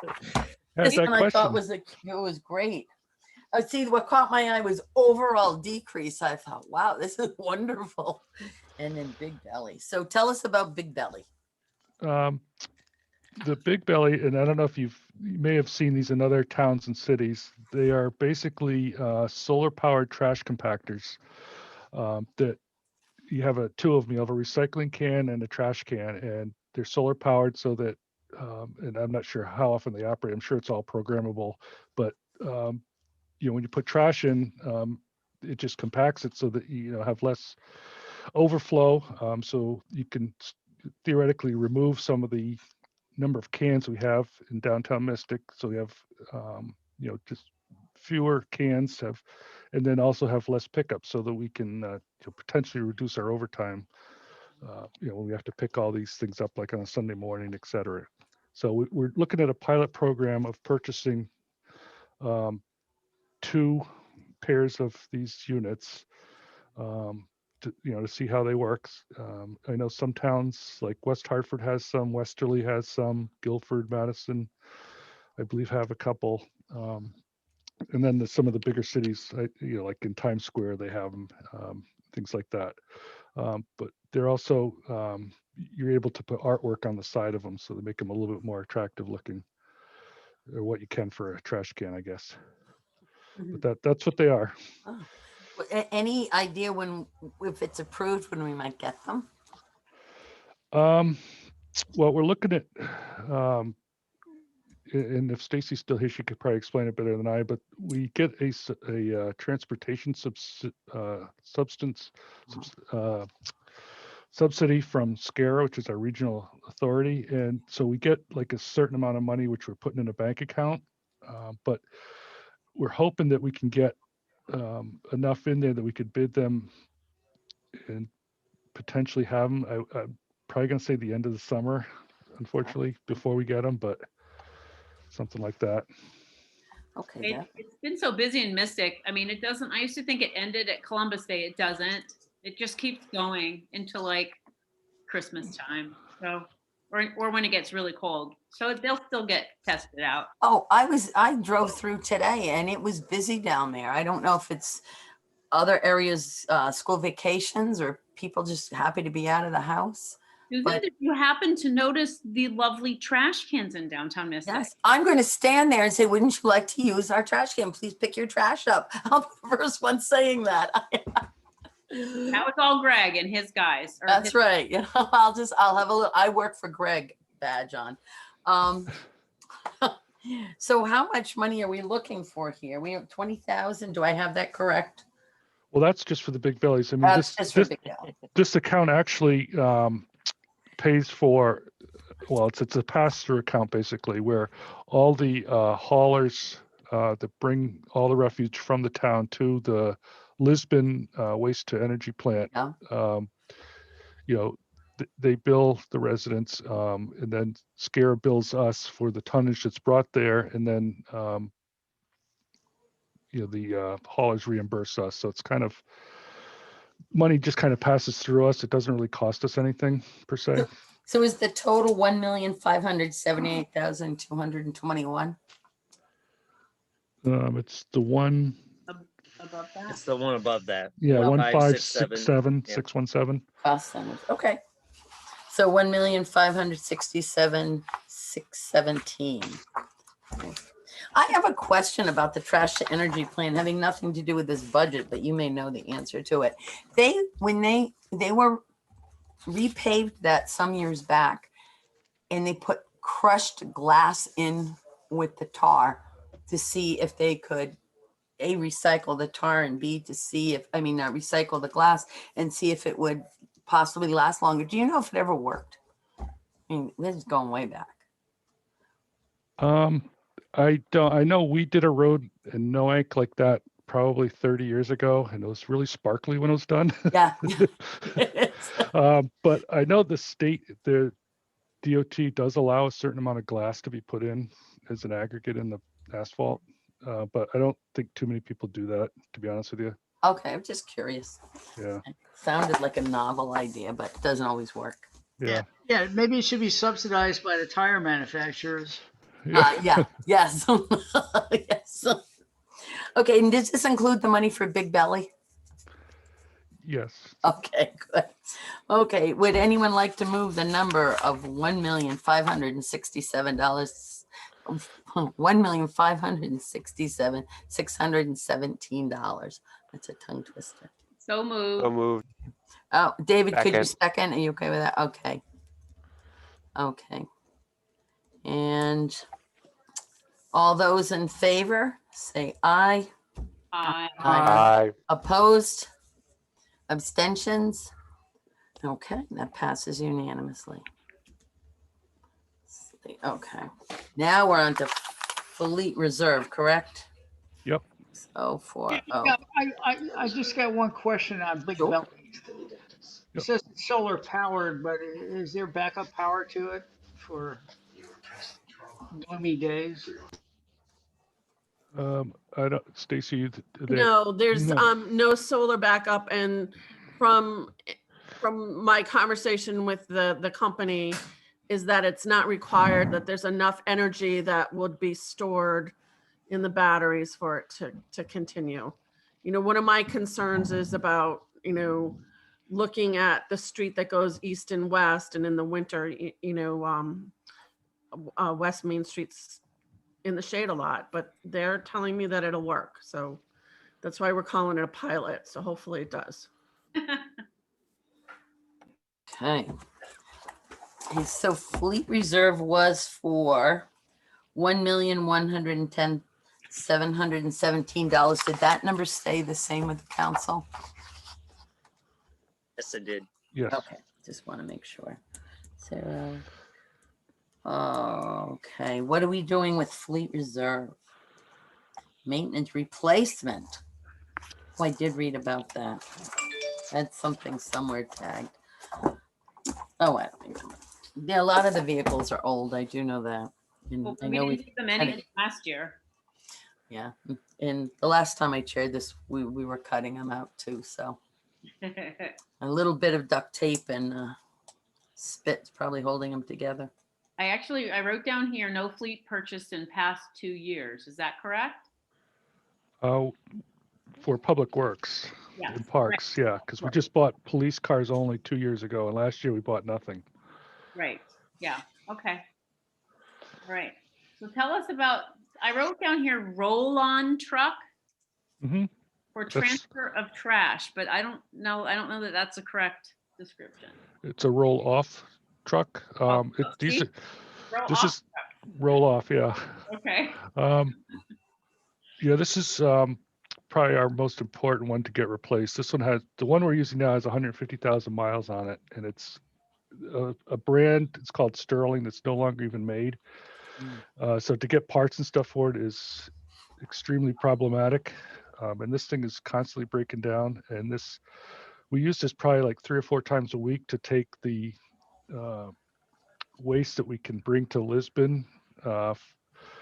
had this that one I thought question. was great. See, what caught my eye was overall decrease. I thought, wow, this is wonderful. And then Big Belly. So tell us about Big Belly. The big belly, and I don't know if you may have seen these in other towns and cities. They are basically solar powered trash compactors that you have two of them. You have a recycling can and a trash can, and they're solar powered so that, and I'm not sure how often they operate. I'm sure it's all programmable, but when you put trash in, it just compacts it so that you have less overflow. So you can theoretically remove some of the number of cans we have in downtown Mystic. So we have, just fewer cans and then also have less pickup so that we can potentially reduce our overtime. When we have to pick all these things up like on a Sunday morning, et cetera. So we're looking at a pilot program of purchasing 2 pairs of these units to see how they work. I know some towns like West Hartford has some, Westerly has some, Guilford, Madison, I believe have a couple. And then some of the bigger cities, like in Times Square, they have them, things like that. But they're also, you're able to put artwork on the side of them, so they make them a little bit more attractive looking, or what you can for a trash can, I guess. But that's what they are. Oh. Any idea if it's approved, when we might get them? Well, we're looking at, and if Stacy's still here, she could probably explain it better than I, but we get a transportation subsidy from SCARA, which is our regional authority. And so we get like a certain amount of money, which we're putting in a bank account. But we're hoping that we can get enough in there that we could bid them and potentially have them. I'm probably going to say the end of the summer, unfortunately, before we get them, but something like that. Okay. It's been so busy in Mystic. I mean, it doesn't, I used to think it ended at Columbus Day. It doesn't. It just keeps going into like Christmas time. So, or when it gets really cold. So they'll still get tested out. Oh, I drove through today and it was busy down there. I don't know if it's other areas, school vacations, or people just happy to be out of the house. Susan, did you happen to notice the lovely trash cans in downtown Mystic? Yes, I'm going to stand there and say, wouldn't you like to use our trash can? Please pick your trash up. I'll be the first one saying that. That was all Greg and his guys. That's right. I'll have a little, I work for Greg badge on. So how much money are we looking for here? We have 20,000. Do I have that correct? Well, that's just for the big bellies. I mean, That's just for Big Belly. this account actually pays for, well, it's a pass-through account basically, where all the haulers that bring all the refuge from the town to the Lisbon waste to energy plant, they bill the residents, and then SCARA bills us for the tonnage that's brought there, and then the haulers reimburse us. So it's kind of, money just kind of passes through us. It doesn't really cost us anything per se. So is the total 1,578,221? It's the one. Above that? It's the one above that. Yeah, 1567. 1567617. Cost centers. Okay. So 1,567,617. I have a question about the trash to energy plan having nothing to do with this budget, but you may know the answer to it. When they were repaved that some years back, and they put crushed glass in with the tar to see if they could A, recycle the tar, and B, to see if, recycle the glass and see if it would possibly last longer. Do you know if it ever worked? I mean, this is going way back. I don't, I know we did a road in Noank like that probably 30 years ago, and it was really sparkly when it was done. Yeah. But I know the state, the DOT does allow a certain amount of glass to be put in as an aggregate in the asphalt. But I don't think too many people do that, to be honest with you. Okay, I'm just curious. Yeah. It sounded like a novel idea, but it doesn't always work. Yeah. Yeah, maybe it should be subsidized by the tire manufacturers. Yes. Yes. Okay, and does this include the money for Big Belly? Yes. Okay, good. Okay, would anyone like to move the number of $1,567, $1,567,617? That's a tongue twister. So moved. So moved. Oh, David, could you Second. second? Are you okay with that? Okay. Okay. And all those in favor, say aye. Aye. Aye. Opposed? Abstentions? Okay, that passes unanimously. Okay, now we're on to Fleet Reserve, correct? Yep. So for, Yeah, I just got one question on Big Sure. Belly. It Yep. says it's solar powered, but is there backup power to it for gloomy days? I don't, Stacy, No, there's no. no solar backup, and from my conversation with the company is that it's not required, that there's enough energy that would be stored in the batteries for it to continue. You know, one of my concerns is about, looking at the street that goes east and west, and in the winter, West Main Street's in the shade a lot, but they're telling me that it'll work. So that's why we're calling it a pilot. So hopefully it does. okay. Okay, so Fleet Reserve was for $1,110,717. Did that number stay the same with the council? Yes, it did. Yes. Okay, just want to make sure. So, okay, what are we doing with Fleet Reserve? Maintenance replacement. Oh, I did read about that. I had something somewhere tagged. Oh, I don't even know. Yeah, a lot of the vehicles are old. I do know that. And Well, I we know didn't we, give them any last year. yeah. And the last time I chaired this, we were cutting them out too. So a little bit of duct tape and spit's probably holding them together. I wrote down here, no fleet purchased in past 2 years. Is that correct? For public works Yes. and parks, yeah, because we just bought police cars only 2 years ago, and last year we bought nothing. Right. Yeah. Okay. All right. So tell us about, I wrote down here roll-on truck Hmm. for That's- transfer of trash, but I don't know that that's a correct description. It's a roll-off truck. These see? are, Roll this off. is roll-off, yeah. Okay. Yeah, this is probably our most important one to get replaced. This one has, the one we're using now has 150,000 miles on it, and it's a brand, it's called Sterling, that's no longer even made. So to get parts and stuff for it is extremely problematic. And this thing is constantly breaking down. And we use this probably like 3 or 4 times a week to take the waste that we can bring to Lisbon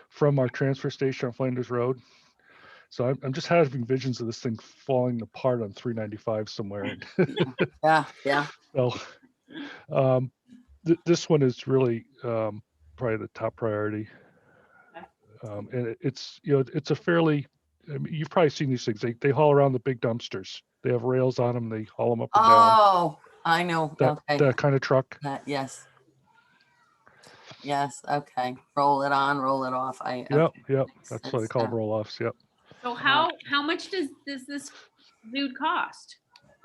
from our transfer station on Flanders Road. So I'm just having visions of this thing falling apart on 395 somewhere. Yeah. So this one is really probably the top priority. And it's a fairly, I mean, you've probably seen these things. They haul around the big dumpsters. They have rails on them. They haul them up and down. Oh, I know, that, okay, that kind of truck. yes. Yes, okay, roll it on, roll it off, Yep, okay, yep. makes That's what they sense call now. roll-offs. Yep. So how much does this dude cost?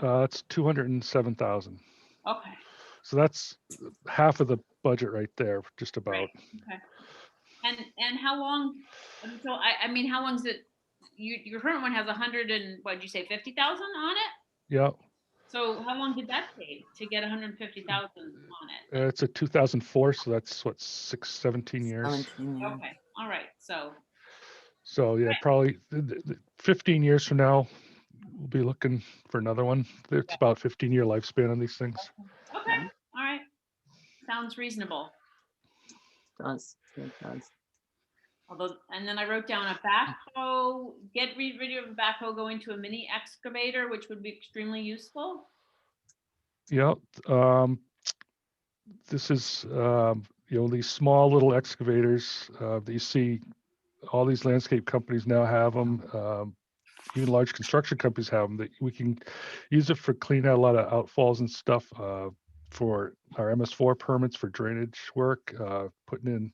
It's 207,000. Okay, So that's half of the budget right there, just about. right, okay. And how long, so I mean, how long is it, your current one has 100 and, what'd you say, 50,000 on it? Yep. So how long did that take to get 150,000 on it? It's a 2004, so that's what, 17 years. 17 years. Okay, all right, so, So yeah, probably 15 years from now, we'll be looking for another one. It's about 15-year lifespan on these things. okay, all right. Sounds reasonable. Does, it does. Although, and then I wrote down a backhoe, get rid of a backhoe, go into a mini excavator, which would be extremely useful. Yep. This is, these small little excavators that you see, all these landscape companies now have them. Even large construction companies have them, that we can use it for cleaning out a lot of outfalls and stuff, for our MS4 permits for drainage work, putting in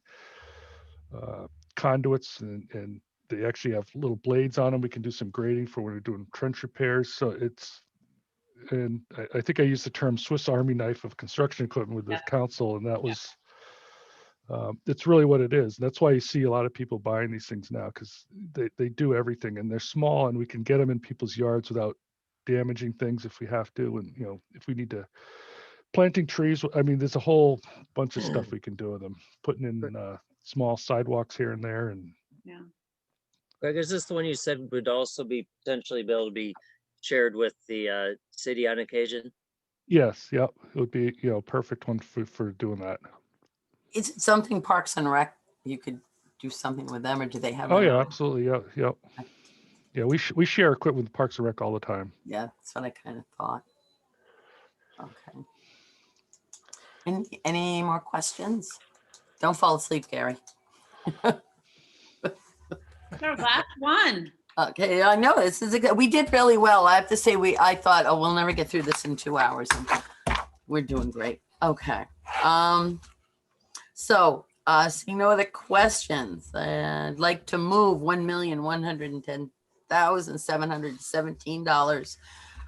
conduits, and they actually have little blades on them. We can do some grading for when we're doing trench repairs. So and I think I used the term Swiss Army knife of construction equipment with the council, and that was, it's really what it is. That's why you see a lot of people buying these things now, because they do everything, and they're small, and we can get them in people's yards without damaging things if we have to. And, if we need to, planting trees, I mean, there's a whole bunch of stuff we can do with them, putting in small sidewalks here and there. And Yeah. Greg, is this the one you said would also be potentially be able to be shared with the city on occasion? yes, yep, it would be, perfect one for doing that. Is it something Parks and Rec, you could do something with them, or do they have? Oh their yeah, own? absolutely. Yep. Yeah, we share equipment with Parks and Rec all the time. Yeah, that's what I kind of thought. Okay. Any more questions? Don't fall asleep, Gary. Our last one. Okay, I know this is we did really well. I have to say, I thought, oh, we'll never get through this in 2 hours, and we're doing great. Okay. So, seeing no other questions, I'd like to move $1,110,717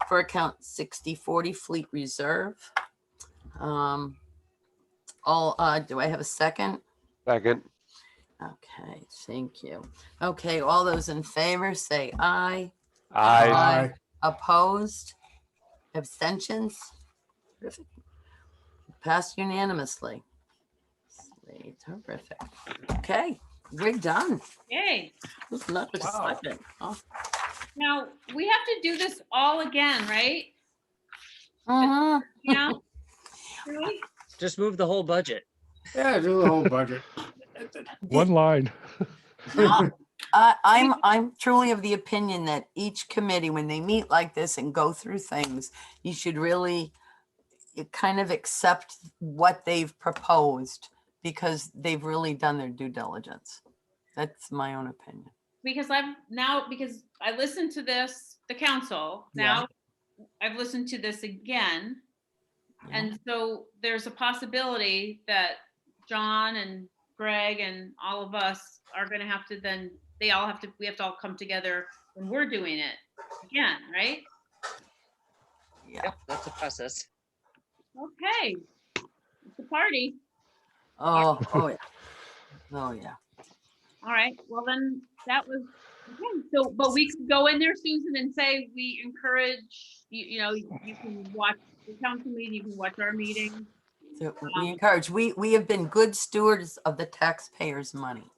for account 6040 Fleet Reserve. Do I have a second? Second. Okay, thank you. Okay, all those in favor say aye. Aye. Opposed? Abstentions? Terrific. Passed unanimously. Terrific. Okay, we're done. Yay. Not a Wow. second. Oh. Now, we have to do this all again, right? Mhm. Yeah. Really? Just move the whole budget. Yeah, do the whole budget. One line. I'm truly of the opinion that each committee, when they meet like this and go through things, you should really kind of accept what they've proposed, because they've really done their due diligence. That's my own opinion. Because I listened to this, the council, now I've listened to this again. And so there's a possibility that John and Greg and all of us are gonna have to we have to all come together when we're doing it again, right? Yeah. Yep, that's a process. Okay, it's a party. Oh yeah. Oh yeah. All right, well then that was, okay. So, but we could go in there, Susan, and say, we encourage, you can watch the council meeting, you can watch our meeting. So we encourage, we have been good stewards of the taxpayers' money.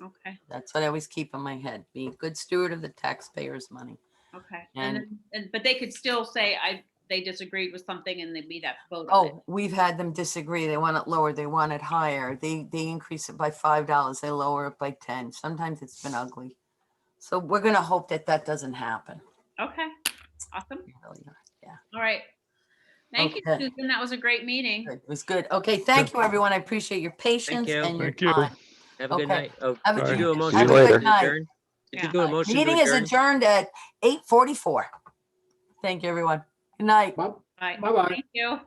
Okay, That's what I always keep in my head, be a good steward of the taxpayers' money. okay. And- But they could still say, they disagreed with something and they'd be that vote. Oh, we've had them disagree. They want it lower, they want it higher. They increase it by $5, they lower it by 10. Sometimes it's been ugly. So we're gonna hope that doesn't happen. Okay, awesome. We really are. Yeah, All right. Thank you, Okay. Susan. That was a great meeting. good. It was good. Okay, thank you, everyone. I appreciate your patience you. and your Thank you. time. Have a good Okay. night. Oh, Have a did you good- do a See motion you to later. adjourn? Did you Yeah. do a motion to Meeting is adjourn? adjourned at 8:44. Thank you, everyone. Good night. Bob? All right, Bye-bye. thank you.